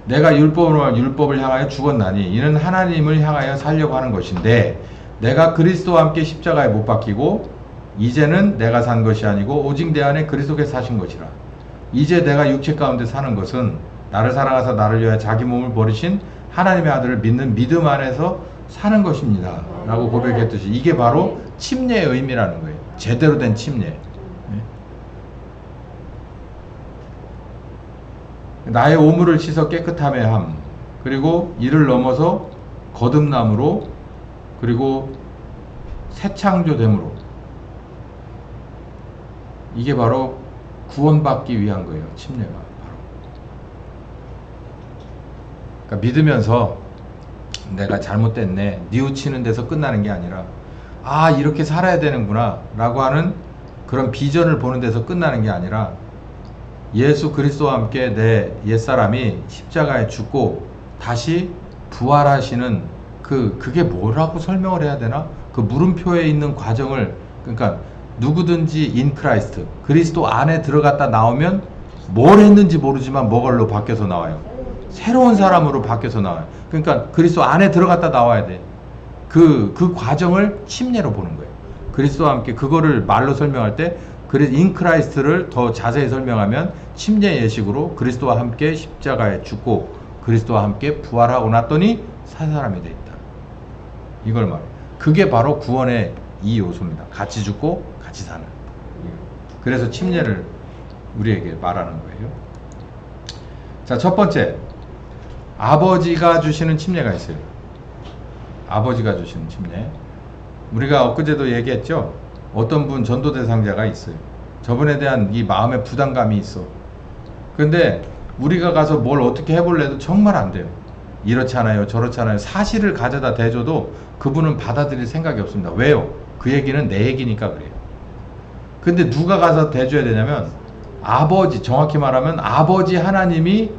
내가 율법을 향하여 죽었나니 이는 하나님을 향하여 살려고 하는 것인데 내가 그리스도와 함께 십자가에 못 박히고 이제는 내가 산 것이 아니고 오직 내 안에 그리스도께서 사신 것이라. 이제 내가 육체 가운데 사는 것은 나를 사랑하사 나를 위하여 자기 몸을 버리신 하나님의 아들을 믿는 믿음 안에서 사는 것입니다 라고 고백했듯이 이게 바로 침례의 의미라는 거예요. 제대로 된 침례. 나의 오물을 씻어 깨끗함에 함, 그리고 이를 넘어서 거듭남으로, 그리고 새 창조됨으로. 이게 바로 구원받기 위한 거예요. 침례가 바로. 그러니까 믿으면서 내가 잘못됐네, 뉘우치는 데서 끝나는 게 아니라 아 이렇게 살아야 되는구나 라고 하는 그런 비전을 보는 데서 끝나는 게 아니라 예수 그리스도와 함께 내 옛사람이 십자가에 죽고 다시 부활하시는 그게 뭐라고 설명을 해야 되나? 그 물음표에 있는 과정을, 그러니까 누구든지 in Christ, 그리스도 안에 들어갔다 나오면 뭘 했는지 모르지만 뭐걸로 바뀌어서 나와요? 새로운 사람으로 바뀌어서 나와요. 그러니까 그리스도 안에 들어갔다 나와야 돼. 그 과정을 침례로 보는 거예요. 그리스도와 함께 그거를 말로 설명할 때 in Christ를 더 자세히 설명하면 침례 예식으로 그리스도와 함께 십자가에 죽고 그리스도와 함께 부활하고 났더니 산 사람이 돼 있다. 이걸 말해요. 그게 바로 구원의 이 요소입니다. 같이 죽고 같이 사는. 그래서 침례를 우리에게 말하는 거예요. 자, 첫 번째, 아버지가 주시는 침례가 있어요. 아버지가 주시는 침례. 우리가 엊그제도 얘기했죠. 어떤 분 전도 대상자가 있어요. 저분에 대한 이 마음의 부담감이 있어. 근데 우리가 가서 뭘 어떻게 해볼래도 정말 안 돼요. 이렇잖아요, 저렇잖아요. 사실을 가져다 대줘도 그분은 받아들일 생각이 없습니다. 왜요? 그 얘기는 내 얘기니까 그래요. 근데 누가 가서 대줘야 되냐면 아버지, 정확히 말하면 아버지 하나님이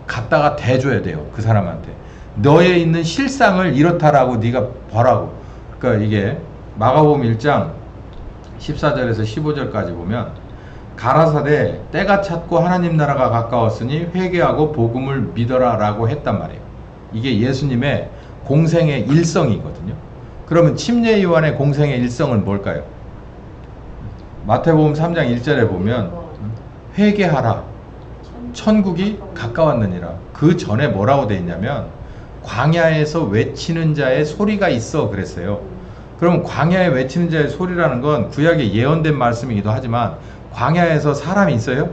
갖다가 대줘야 돼요. 그 사람한테. 너에 있는 실상을 이렇다라고 네가 보라고. 그러니까 이게 마가복음 1장 14절에서 15절까지 보면 가라사대 때가 찼고 하나님 나라가 가까웠으니 회개하고 복음을 믿어라 라고 했단 말이에요. 이게 예수님의 공생의 일성이거든요. 그러면 침례 요한의 공생의 일성은 뭘까요? 마태복음 3장 1절에 보면 회개하라, 천국이 가까웠느니라. 그 전에 뭐라고 돼 있냐면 광야에서 외치는 자의 소리가 있어 그랬어요. 그럼 광야에 외치는 자의 소리라는 건 구약에 예언된 말씀이기도 하지만 광야에서 사람이 있어요?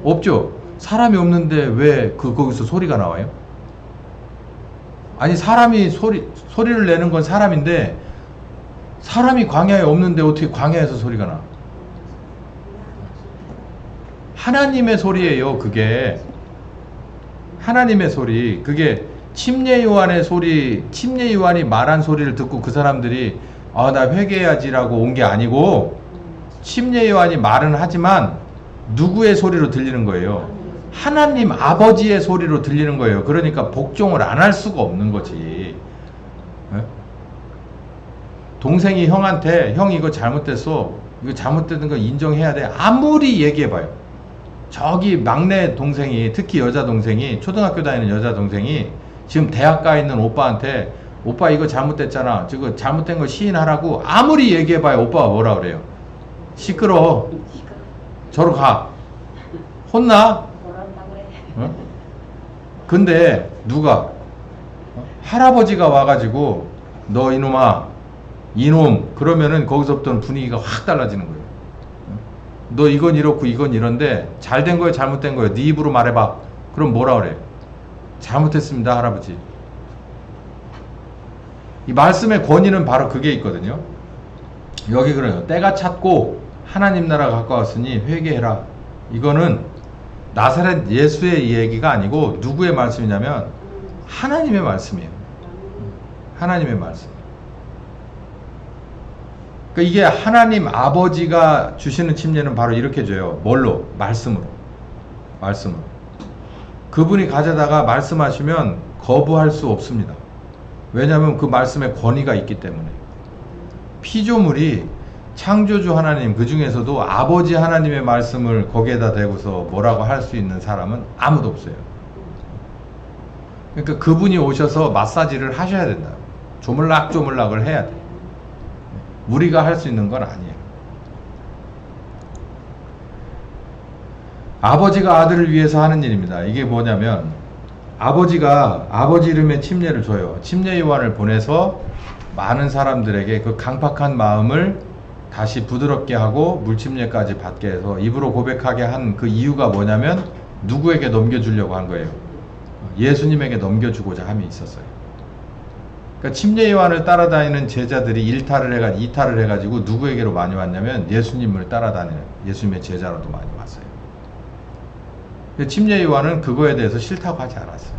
없죠. 사람이 없는데 왜 거기서 소리가 나와요? 아니 사람이 소리를 내는 건 사람인데 사람이 광야에 없는데 어떻게 광야에서 소리가 나? 하나님의 소리예요. 그게 하나님의 소리. 그게 침례 요한의 소리, 침례 요한이 말한 소리를 듣고 그 사람들이 아, 나 회개해야지라고 온 게 아니고 침례 요한이 말은 하지만 누구의 소리로 들리는 거예요? 하나님 아버지의 소리로 들리는 거예요. 그러니까 복종을 안 할 수가 없는 거지. 예? 동생이 형한테 형 이거 잘못됐어. 이거 잘못된 거 인정해야 돼. 아무리 얘기해봐요. 저기 막내 동생이, 특히 여자 동생이, 초등학교 다니는 여자 동생이 지금 대학 가 있는 오빠한테 오빠 이거 잘못됐잖아. 지금 잘못된 거 시인하라고 아무리 얘기해봐요. 오빠가 뭐라 그래요? 시끄러워. 저로 가. 혼나? 뭐란다 그래. 어? 근데 누가 할아버지가 와가지고 너 이놈아 이놈 그러면은 거기서부터는 분위기가 확 달라지는 거예요. 너 이건 이렇고 이건 이런데 잘된 거예요 잘못된 거예요 네 입으로 말해봐. 그럼 뭐라 그래? 잘못했습니다 할아버지. 이 말씀의 권위는 바로 그게 있거든요. 여기 그래요. 때가 찼고 하나님 나라 가까웠으니 회개해라. 이거는 나사렛 예수의 얘기가 아니고 누구의 말씀이냐면 하나님의 말씀이에요. 하나님의 말씀. 그러니까 이게 하나님 아버지가 주시는 침례는 바로 이렇게 줘요. 뭘로? 말씀으로. 말씀으로. 그분이 가져다가 말씀하시면 거부할 수 없습니다. 왜냐하면 그 말씀에 권위가 있기 때문에. 피조물이 창조주 하나님 그 중에서도 아버지 하나님의 말씀을 거기에다 대고서 뭐라고 할 수 있는 사람은 아무도 없어요. 그러니까 그분이 오셔서 마사지를 하셔야 된다. 조물락조물락을 해야 돼. 우리가 할 수 있는 건 아니에요. 아버지가 아들을 위해서 하는 일입니다. 이게 뭐냐면 아버지가 아버지 이름의 침례를 줘요. 침례 요한을 보내서 많은 사람들에게 그 강팍한 마음을 다시 부드럽게 하고 물침례까지 받게 해서 입으로 고백하게 한 그 이유가 뭐냐면 누구에게 넘겨주려고 한 거예요. 예수님에게 넘겨주고자 함이 있었어요. 그러니까 침례 요한을 따라다니는 제자들이 이탈을 해가지고 누구에게로 많이 왔냐면 예수님을 따라다니는 예수님의 제자로도 많이 왔어요. 침례 요한은 그거에 대해서 싫다고 하지 않았어요.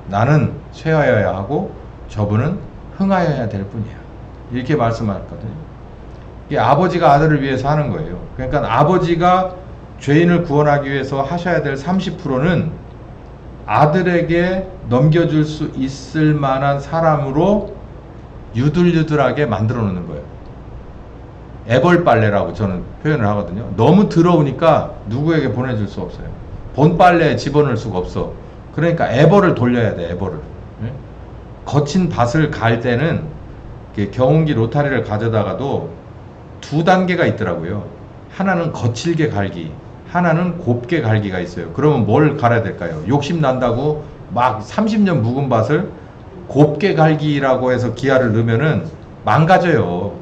나는 쇠하여야 하고 저분은 흥하여야 될 뿐이야. 이렇게 말씀하셨거든요. 이게 아버지가 아들을 위해서 하는 거예요. 그러니까 아버지가 죄인을 구원하기 위해서 하셔야 될 30%는 아들에게 넘겨줄 수 있을 만한 사람으로 유들유들하게 만들어 놓는 거예요. 애벌빨래라고 저는 표현을 하거든요. 너무 더러우니까 누구에게 보내줄 수 없어요. 본빨래에 집어넣을 수가 없어. 그러니까 애벌을 돌려야 돼. 애벌을. 거친 밭을 갈 때는 경운기 로타리를 가져다가도 두 단계가 있더라고요. 하나는 거칠게 갈기, 하나는 곱게 갈기가 있어요. 그러면 뭘 갈아야 될까요? 욕심 난다고 막 30년 묵은 밭을 곱게 갈기라고 해서 기아를 넣으면은 망가져요.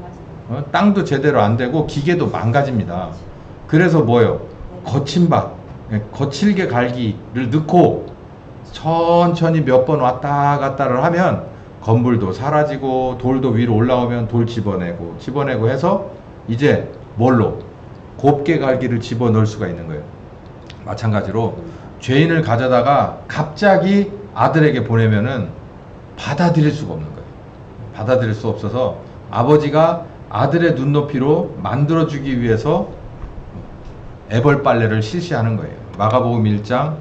땅도 제대로 안 되고 기계도 망가집니다. 그래서 뭐요? 거친 밭, 거칠게 갈기를 넣고 천천히 몇 번 왔다 갔다를 하면 건물도 사라지고 돌도 위로 올라오면 돌 집어내고 해서 이제 뭘로? 곱게 갈기를 집어넣을 수가 있는 거예요. 마찬가지로 죄인을 가져다가 갑자기 아들에게 보내면은 받아들일 수가 없는 거예요. 받아들일 수 없어서 아버지가 아들의 눈높이로 만들어주기 위해서 애벌빨래를 실시하는 거예요. 마가복음 1장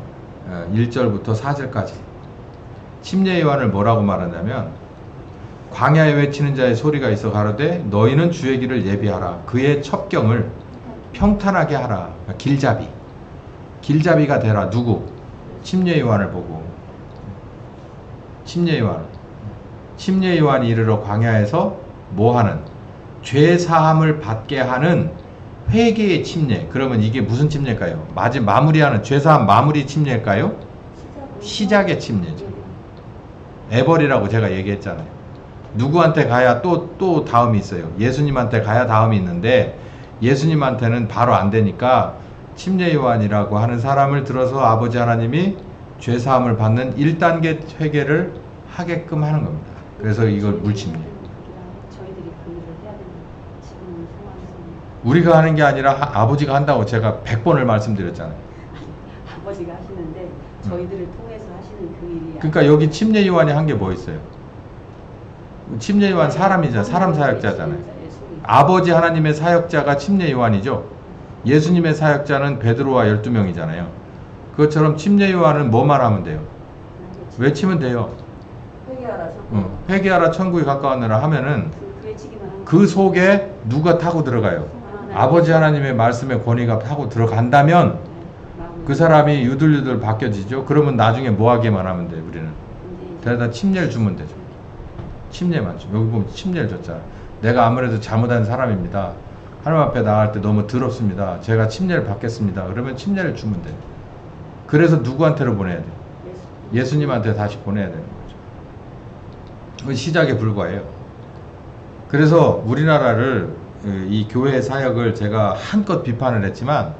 1절부터 4절까지. 침례 요한을 뭐라고 말하냐면 광야에 외치는 자의 소리가 있어 가로되 너희는 주의 길을 예비하라. 그의 첩경을 평탄하게 하라. 길잡이가 되라. 누구? 침례 요한을 보고. 침례 요한이 이르러 광야에서 뭐하는? 죄 사함을 받게 하는 회개의 침례. 그러면 이게 무슨 침례일까요? 마무리하는 죄 사함 마무리 침례일까요? 시작의 침례죠. 애벌이라고 제가 얘기했잖아요. 누구한테 가야 또 다음이 있어요. 예수님한테 가야 다음이 있는데 예수님한테는 바로 안 되니까 침례 요한이라고 하는 사람을 들어서 아버지 하나님이 죄 사함을 받는 1단계 회개를 하게끔 하는 겁니다. 그래서 이걸 물침례. 저희들이 그 일을 해야 되는 지금 상황에서는 우리가 하는 게 아니라 아버지가 한다고 제가 100번을 말씀드렸잖아요. 아버지가 하시는데 저희들을 통해서 하시는 그 일이 그러니까 여기 침례 요한이 한 게 뭐 있어요? 침례 요한 사람이잖아요. 사람 사역자잖아요. 아버지 하나님의 사역자가 침례 요한이죠. 예수님의 사역자는 베드로와 12명이잖아요. 그것처럼 침례 요한은 뭐만 하면 돼요? 외치면 돼요. 회개하라 천국. 회개하라 천국이 가까웠느라 하면은 그 외치기만 하면 그 속에 누가 타고 들어가요? 아버지 하나님의 말씀의 권위가 타고 들어간다면 그 사람이 유들유들 바뀌어지죠. 그러면 나중에 뭐 하기만 하면 돼요. 우리는 데려다 침례를 주면 되죠. 침례만 줘. 여기 보면 침례를 줬잖아. 내가 아무래도 잘못한 사람입니다. 하나님 앞에 나갈 때 너무 더럽습니다. 제가 침례를 받겠습니다. 그러면 침례를 주면 돼요. 그래서 누구한테로 보내야 돼요? 예수님한테 다시 보내야 되는 거죠. 그건 시작에 불과해요. 그래서 우리나라를 이 교회 사역을 제가 한껏 비판을 했지만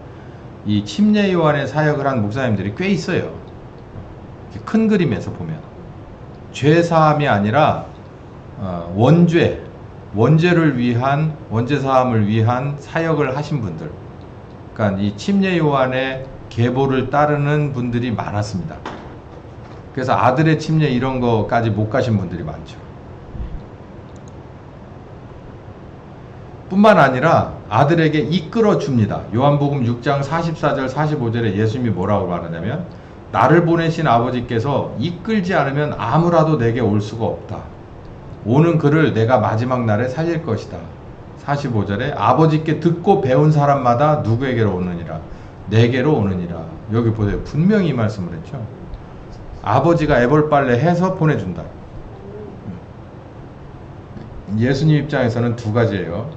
이 침례 요한의 사역을 한 목사님들이 꽤 있어요. 큰 그림에서 보면 죄 사함이 아니라 원죄를 위한 원죄 사함을 위한 사역을 하신 분들. 그러니까 이 침례 요한의 계보를 따르는 분들이 많았습니다. 그래서 아들의 침례 이런 거까지 못 가신 분들이 많죠. 뿐만 아니라 아들에게 이끌어 줍니다. 요한복음 6장 44절 45절에 예수님이 뭐라고 말하냐면 나를 보내신 아버지께서 이끌지 않으면 아무라도 내게 올 수가 없다. 오는 그를 내가 마지막 날에 살릴 것이다. 45절에 아버지께 듣고 배운 사람마다 누구에게로 오느니라? 내게로 오느니라. 여기 보세요. 분명히 이 말씀을 했죠. 아버지가 애벌빨래 해서 보내준다. 예수님 입장에서는 두 가지예요.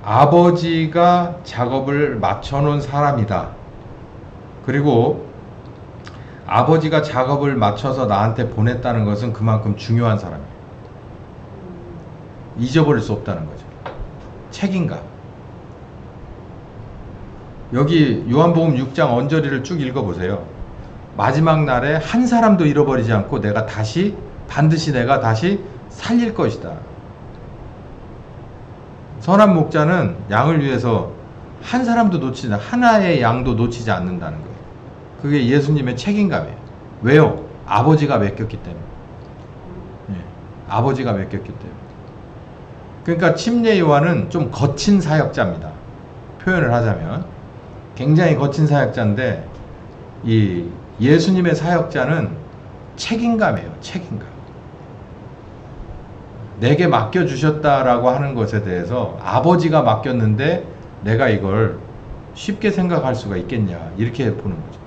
아버지가 작업을 맞춰놓은 사람이다. 그리고 아버지가 작업을 맞춰서 나한테 보냈다는 것은 그만큼 중요한 사람이에요. 잊어버릴 수 없다는 거죠. 책임감. 여기 요한복음 6장 언저리를 쭉 읽어보세요. 마지막 날에 한 사람도 잃어버리지 않고 반드시 내가 다시 살릴 것이다. 선한 목자는 양을 위해서 한 사람도 하나의 양도 놓치지 않는다는 거예요. 그게 예수님의 책임감이에요. 왜요? 아버지가 맡겼기 때문에. 아버지가 맡겼기 때문에. 그러니까 침례 요한은 좀 거친 사역자입니다. 표현을 하자면 굉장히 거친 사역자인데 이 예수님의 사역자는 책임감이에요. 책임감. 내게 맡겨주셨다라고 하는 것에 대해서 아버지가 맡겼는데 내가 이걸 쉽게 생각할 수가 있겠냐 이렇게 보는 거죠.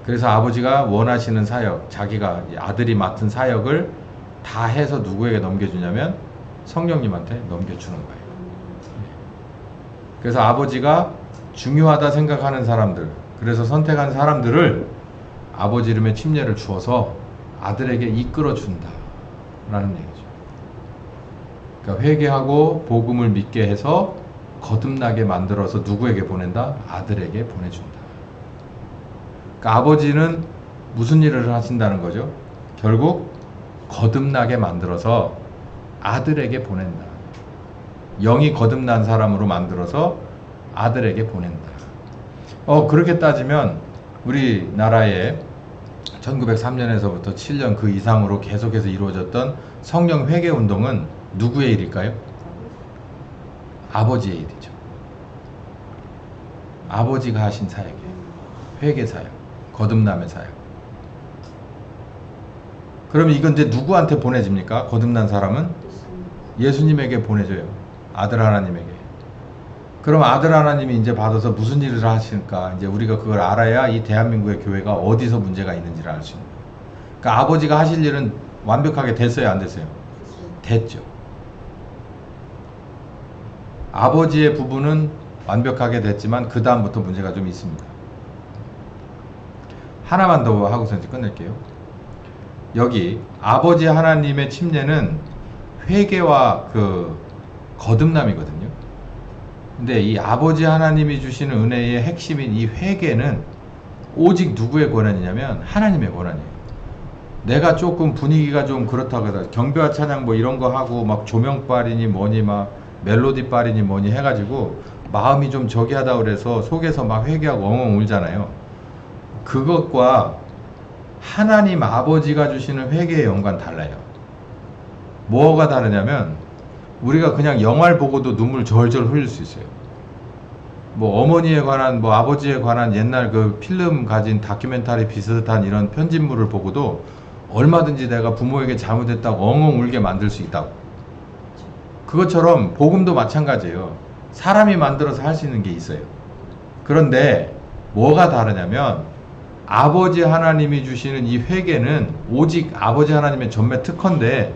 그래서 아버지가 원하시는 사역, 자기가 아들이 맡은 사역을 다 해서 누구에게 넘겨주냐면 성령님한테 넘겨주는 거예요. 그래서 아버지가 중요하다 생각하는 사람들, 그래서 선택한 사람들을 아버지 이름의 침례를 주어서 아들에게 이끌어 준다 라는 얘기죠. 그러니까 회개하고 복음을 믿게 해서 거듭나게 만들어서 누구에게 보낸다? 아들에게 보내준다. 그러니까 아버지는 무슨 일을 하신다는 거죠? 결국 거듭나게 만들어서 아들에게 보낸다. 영이 거듭난 사람으로 만들어서 아들에게 보낸다. 그렇게 따지면 우리나라에 1903년에서부터 7년 그 이상으로 계속해서 이루어졌던 성령 회개 운동은 누구의 일일까요? 아버지의 일이죠. 아버지가 하신 사역이에요. 회개 사역, 거듭남의 사역. 그럼 이건 이제 누구한테 보내집니까? 거듭난 사람은 예수님에게 보내줘요. 아들 하나님에게. 그럼 아들 하나님이 이제 받아서 무슨 일을 하실까? 이제 우리가 그걸 알아야 이 대한민국의 교회가 어디서 문제가 있는지를 알 수 있는 거예요. 그러니까 아버지가 하실 일은 완벽하게 됐어요, 안 됐어요? 됐죠. 아버지의 부분은 완벽하게 됐지만 그 다음부터 문제가 좀 있습니다. 하나만 더 하고서 이제 끝낼게요. 여기 아버지 하나님의 침례는 회개와 그 거듭남이거든요. 근데 이 아버지 하나님이 주시는 은혜의 핵심인 이 회개는 오직 누구의 권한이냐면 하나님의 권한이에요. 내가 조금 분위기가 좀 그렇다고 해서 경배와 찬양 뭐 이런 거 하고 막 조명빨이니 뭐니 막 멜로디빨이니 뭐니 해가지고 마음이 좀 저기 하다 그래서 속에서 막 회개하고 엉엉 울잖아요. 그것과 하나님 아버지가 주시는 회개의 영과는 달라요. 뭐가 다르냐면 우리가 그냥 영화를 보고도 눈물 절절 흘릴 수 있어요. 뭐 어머니에 관한 뭐 아버지에 관한 옛날 그 필름 가진 다큐멘터리 비슷한 이런 편집물을 보고도 얼마든지 내가 부모에게 잘못했다고 엉엉 울게 만들 수 있다고. 그것처럼 복음도 마찬가지예요. 사람이 만들어서 할 수 있는 게 있어요. 그런데 뭐가 다르냐면 아버지 하나님이 주시는 이 회개는 오직 아버지 하나님의 전매 특허인데,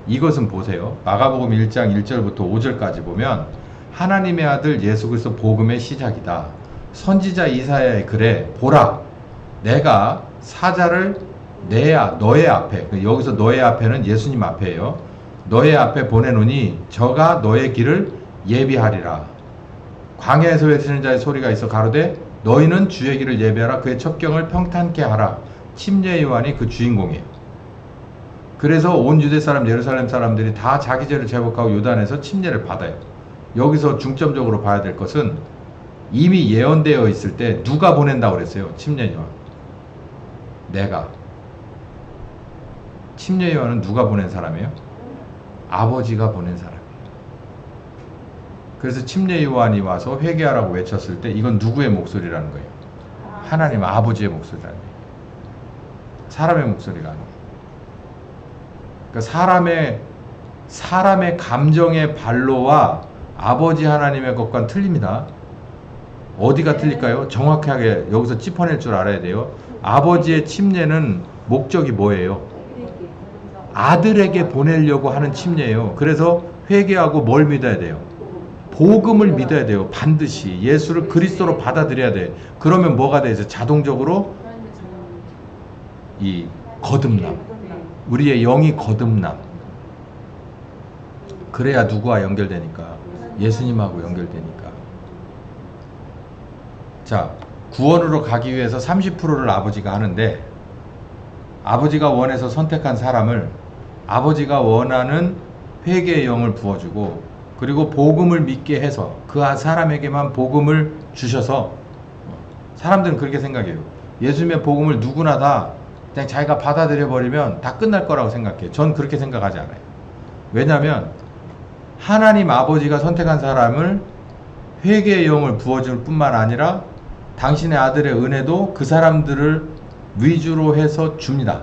이것은 보세요. 마가복음 1장 1절부터 5절까지 보면 하나님의 아들 예수 그리스도 복음의 시작이다. 선지자 이사야의 글에 보라, 내가 사자를 너의 앞에, 여기서 너의 앞에는 예수님 앞에예요. 너의 앞에 보내노니 저가 너의 길을 예비하리라. 광야에서 외치는 자의 소리가 있어 가로되 너희는 주의 길을 예비하라. 그의 첩경을 평탄케 하라. 침례 요한이 그 주인공이에요. 그래서 온 유대 사람 예루살렘 사람들이 다 자기 죄를 제복하고 요단에서 침례를 받아요. 여기서 중점적으로 봐야 될 것은 이미 예언되어 있을 때 누가 보낸다고 그랬어요? 침례 요한. 내가. 침례 요한은 누가 보낸 사람이에요? 아버지가 보낸 사람이에요. 그래서 침례 요한이 와서 회개하라고 외쳤을 때 이건 누구의 목소리라는 거예요? 하나님 아버지의 목소리라는 거예요. 사람의 목소리가 아니에요. 그러니까 사람의 감정의 발로와 아버지 하나님의 것과는 틀립니다. 어디가 틀릴까요? 정확하게 여기서 짚어낼 줄 알아야 돼요. 아버지의 침례는 목적이 뭐예요? 아들에게 보내려고 하는 침례예요. 그래서 회개하고 뭘 믿어야 돼요? 복음을 믿어야 돼요. 반드시 예수를 그리스도로 받아들여야 돼. 그러면 뭐가 되죠? 자동적으로 이 거듭남, 우리의 영이 거듭남. 그래야 누구와 연결되니까? 예수님하고 연결되니까. 자, 구원으로 가기 위해서 30%를 아버지가 하는데, 아버지가 원해서 선택한 사람을 아버지가 원하는 회개의 영을 부어주고, 그리고 복음을 믿게 해서 그 사람에게만 복음을 주셔서, 사람들은 그렇게 생각해요. 예수님의 복음을 누구나 다 그냥 자기가 받아들여 버리면 다 끝날 거라고 생각해요. 전 그렇게 생각하지 않아요. 왜냐하면 하나님 아버지가 선택한 사람을 회개의 영을 부어줄 뿐만 아니라 당신의 아들의 은혜도 그 사람들을 위주로 해서 줍니다.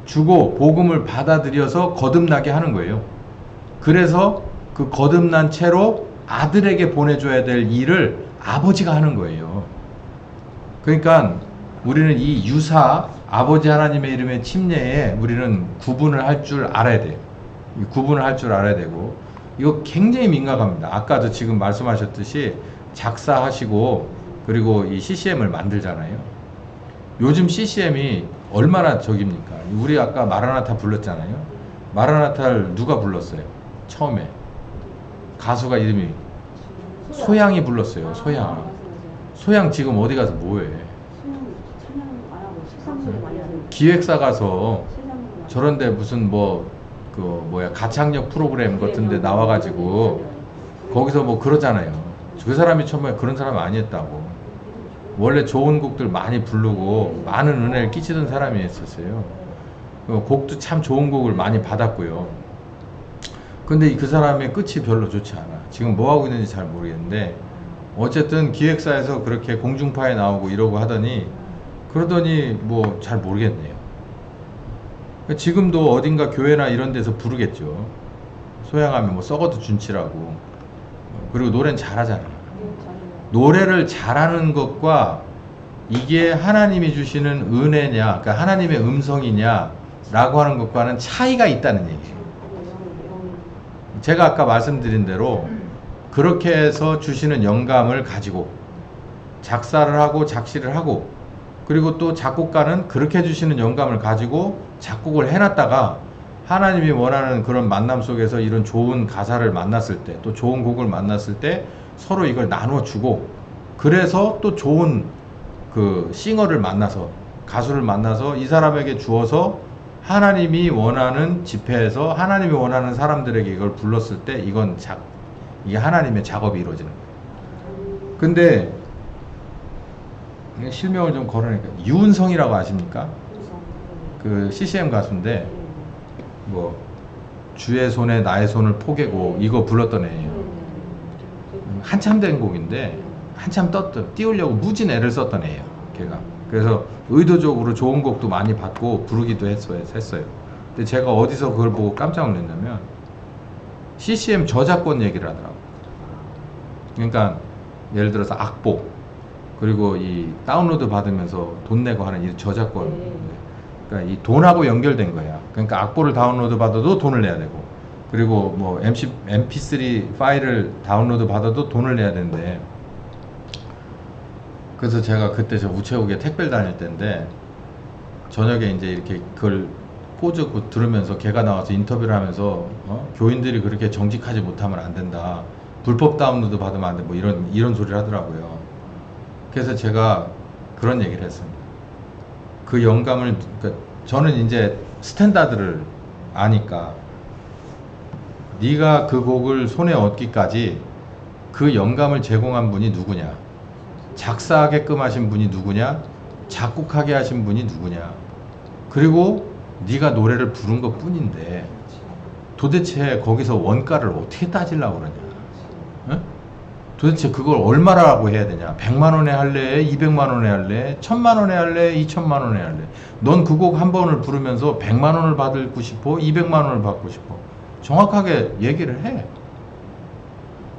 주고 복음을 받아들여서 거듭나게 하는 거예요. 그래서 그 거듭난 채로 아들에게 보내줘야 될 일을 아버지가 하는 거예요. 그러니까 우리는 이 유사 아버지 하나님의 이름의 침례에 우리는 구분을 할 줄 알아야 돼요. 구분을 할 줄 알아야 되고, 이거 굉장히 민감합니다. 아까도 지금 말씀하셨듯이 작사하시고 그리고 이 CCM을 만들잖아요. 요즘 CCM이 얼마나 적입니까? 우리 아까 마라나타 불렀잖아요. 마라나타를 누가 불렀어요? 처음에 가수가 이름이 소양이 불렀어요. 소양 지금 어디 가서 뭐해? 기획사 가서 저런데 무슨 가창력 프로그램 같은데 나와가지고 거기서 뭐 그러잖아요. 그 사람이 처음에 그런 사람이 아니었다고. 원래 좋은 곡들 많이 부르고 많은 은혜를 끼치던 사람이었어요. 곡도 참 좋은 곡을 많이 받았고요. 근데 그 사람의 끝이 별로 좋지 않아. 지금 뭐 하고 있는지 잘 모르겠는데, 어쨌든 기획사에서 그렇게 공중파에 나오고 이러고 그러더니 뭐 잘 모르겠네요. 지금도 어딘가 교회나 이런 데서 부르겠죠. 소양하면 뭐 썩어도 준치라고. 그리고 노래는 잘하잖아. 노래를 잘하는 것과 이게 하나님이 주시는 은혜냐, 그러니까 하나님의 음성이냐 라고 하는 것과는 차이가 있다는 얘기예요. 제가 아까 말씀드린 대로 그렇게 해서 주시는 영감을 가지고 작사를 하고 작시를 하고, 그리고 또 작곡가는 그렇게 주시는 영감을 가지고 작곡을 해놨다가 하나님이 원하는 그런 만남 속에서 이런 좋은 가사를 만났을 때, 또 좋은 곡을 만났을 때 서로 이걸 나눠주고, 그래서 또 좋은 그 싱어를 만나서, 가수를 만나서 이 사람에게 주어서 하나님이 원하는 집회에서 하나님이 원하는 사람들에게 이걸 불렀을 때 이게 하나님의 작업이 이루어지는 거예요. 근데 실명을 좀 걸어내니까 유은성이라고 아십니까? 그 CCM 가수인데 뭐 주의 손에 나의 손을 포개고 이거 불렀던 애예요. 한참 된 곡인데 한참 띄우려고 무진 애를 썼던 애예요. 걔가. 그래서 의도적으로 좋은 곡도 많이 받고 부르기도 했어요. 근데 제가 어디서 그걸 보고 깜짝 놀랐냐면 CCM 저작권 얘기를 하더라고요. 그러니까 예를 들어서 악보 그리고 이 다운로드 받으면서 돈 내고 하는 이 저작권 그러니까 이 돈하고 연결된 거야. 그러니까 악보를 다운로드 받아도 돈을 내야 되고 그리고 뭐 MP3 파일을 다운로드 받아도 돈을 내야 되는데 그래서 제가 그때 저 우체국에 택배를 다닐 때인데 저녁에 이제 이렇게 그걸 포즈 들으면서 걔가 나와서 인터뷰를 하면서 교인들이 그렇게 정직하지 못하면 안 된다. 불법 다운로드 받으면 안 돼. 뭐 이런 소리를 하더라고요. 그래서 제가 그런 얘기를 했습니다. 그 영감을 그러니까 저는 이제 스탠다드를 아니까 네가 그 곡을 손에 얻기까지 그 영감을 제공한 분이 누구냐, 작사하게끔 하신 분이 누구냐, 작곡하게 하신 분이 누구냐, 그리고 네가 노래를 부른 것 뿐인데 도대체 거기서 원가를 어떻게 따지려고 그러냐. 응? 도대체 그걸 얼마라고 해야 되냐. 100만 원에 할래? 200만 원에 할래? 1000만 원에 할래? 2000만 원에 할래? 넌 그 곡 한 번을 부르면서 100만 원을 받고 싶어? 200만 원을 받고 싶어? 정확하게 얘기를 해.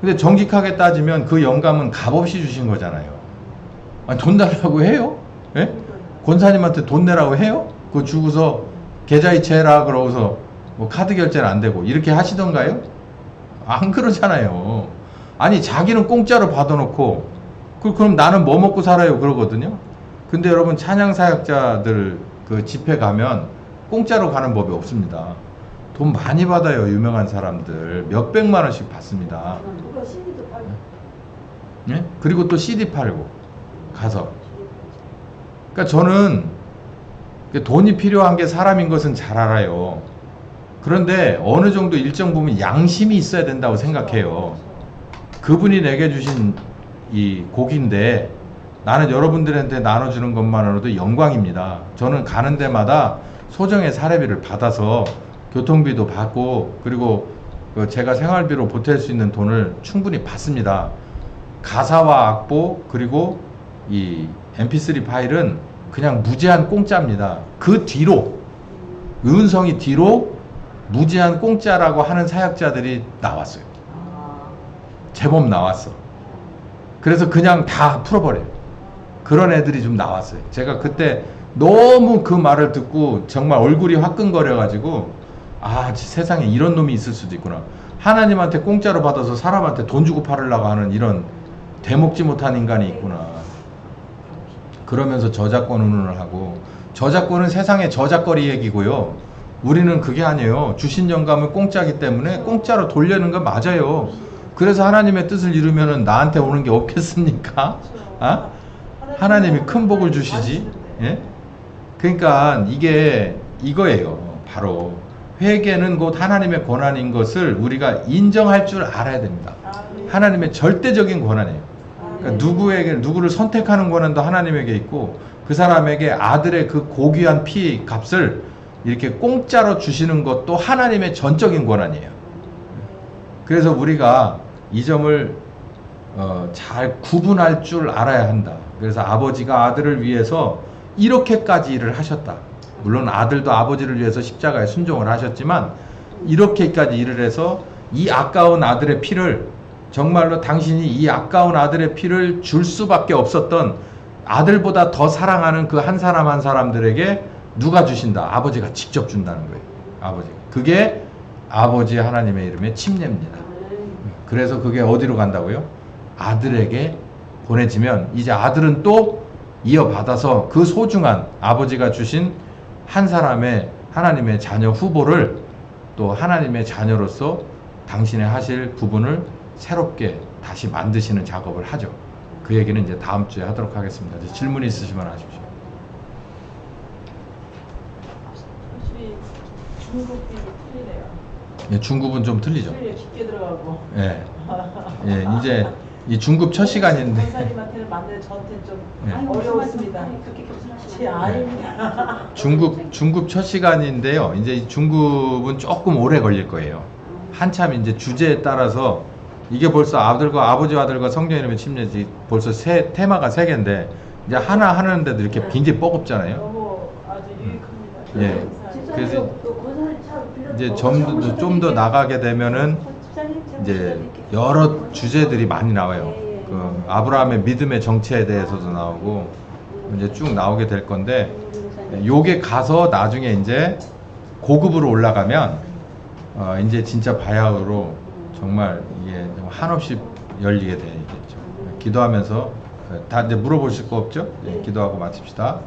근데 정직하게 따지면 그 영감은 값없이 주신 거잖아요. 아니, 돈 달라고 해요? 예? 권사님한테 돈 내라고 해요? 그거 주고서 계좌이체 해라 그러고서 뭐 카드 결제는 안 되고 이렇게 하시던가요? 안 그러잖아요. 아니 자기는 공짜로 받아놓고 그럼 나는 뭐 먹고 살아요 그러거든요. 근데 여러분 찬양 사역자들 그 집회 가면 공짜로 가는 법이 없습니다. 돈 많이 받아요. 유명한 사람들 몇 백만 원씩 받습니다. 누가 CD도 팔고. 예? 그리고 또 CD 팔고 가서. 그러니까 저는 돈이 필요한 게 사람인 것은 잘 알아요. 그런데 어느 정도 일정 부분 양심이 있어야 된다고 생각해요. 그분이 내게 주신 이 곡인데 나는 여러분들한테 나눠주는 것만으로도 영광입니다. 저는 가는 데마다 소정의 사례비를 받아서 교통비도 받고 그리고 제가 생활비로 보탤 수 있는 돈을 충분히 받습니다. 가사와 악보 그리고 이 mp3 파일은 그냥 무제한 공짜입니다. 그 뒤로 은성이 뒤로 무제한 공짜라고 하는 사역자들이 나왔어요. 제법 나왔어. 그래서 그냥 다 풀어버려요. 그런 애들이 좀 나왔어요. 제가 그때 너무 그 말을 듣고 정말 얼굴이 화끈거려가지고 아 세상에 이런 놈이 있을 수도 있구나. 하나님한테 공짜로 받아서 사람한테 돈 주고 팔으려고 하는 이런 대먹지 못한 인간이 있구나. 그러면서 저작권 운운을 하고 저작권은 세상의 저작거리 얘기고요. 우리는 그게 아니에요. 주신 영감은 공짜기 때문에 공짜로 돌려는 건 맞아요. 그래서 하나님의 뜻을 이루면은 나한테 오는 게 없겠습니까? 아? 하나님이 큰 복을 주시지. 예? 그러니까 이게 이거예요. 바로 회개는 곧 하나님의 권한인 것을 우리가 인정할 줄 알아야 됩니다. 하나님의 절대적인 권한이에요. 그러니까 누구를 선택하는 권한도 하나님에게 있고 그 사람에게 아들의 그 고귀한 피 값을 이렇게 공짜로 주시는 것도 하나님의 전적인 권한이에요. 그래서 우리가 이 점을 잘 구분할 줄 알아야 한다. 그래서 아버지가 아들을 위해서 이렇게까지 일을 하셨다. 물론 아들도 아버지를 위해서 십자가에 순종을 하셨지만 이렇게까지 일을 해서 이 아까운 아들의 피를 정말로 당신이 이 아까운 아들의 피를 줄 수밖에 없었던 아들보다 더 사랑하는 그 한 사람 한 사람들에게 누가 주신다? 아버지가 직접 준다는 거예요. 아버지. 그게 아버지 하나님의 이름의 침례입니다. 그래서 그게 어디로 간다고요? 아들에게 보내지면 이제 아들은 또 이어받아서 그 소중한 아버지가 주신 한 사람의 하나님의 자녀 후보를 또 하나님의 자녀로서 당신의 하실 부분을 새롭게 다시 만드시는 작업을 하죠. 그 얘기는 이제 다음 주에 하도록 하겠습니다. 질문 있으시면 하십시오. 혹시 중국이 틀리네요. 예, 중급은 좀 틀리죠. 틀려 깊게 들어가고. 예. 예, 이제 이 중급 첫 시간인데 권사님한테는 맞는데 저한테는 좀 네. 아니, 어려웠습니다. 아니, 그렇게 겸손하시면 제 안 돼요. 아입니다. 중급 첫 시간인데요. 이제 이 중급은 조금 오래 걸릴 거예요. 한참 이제 주제에 따라서 이게 벌써 아버지와 아들과 성령 이름의 침례지 벌써 테마가 세 개인데 이제 하나 하는데도 이렇게 굉장히 뻐겁잖아요. 너무 아주 유익합니다. 예. 감사합니다. 그래서 권사님 참 빌려 이제 좀 더 나가게 되면은 이제 여러 주제들이 많이 나와요. 그 아브라함의 믿음의 정체에 대해서도 나오고 이제 쭉 나오게 될 건데 요게 가서 나중에 이제 고급으로 올라가면 이제 진짜 바야흐로 정말 이게 한없이 열리게 되겠죠. 기도하면서 다 이제 물어보실 거 없죠? 예, 기도하고 마칩시다.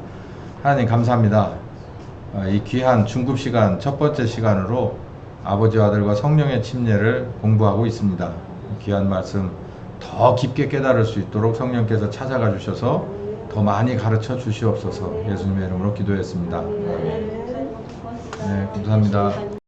하나님 감사합니다. 이 귀한 중급 시간 첫 번째 시간으로 아버지와 아들과 성령의 침례를 공부하고 있습니다. 귀한 말씀 더 깊게 깨달을 수 있도록 성령께서 찾아가 주셔서 더 많이 가르쳐 주시옵소서. 예수님의 이름으로 기도했습니다. 네, 네, 감사합니다.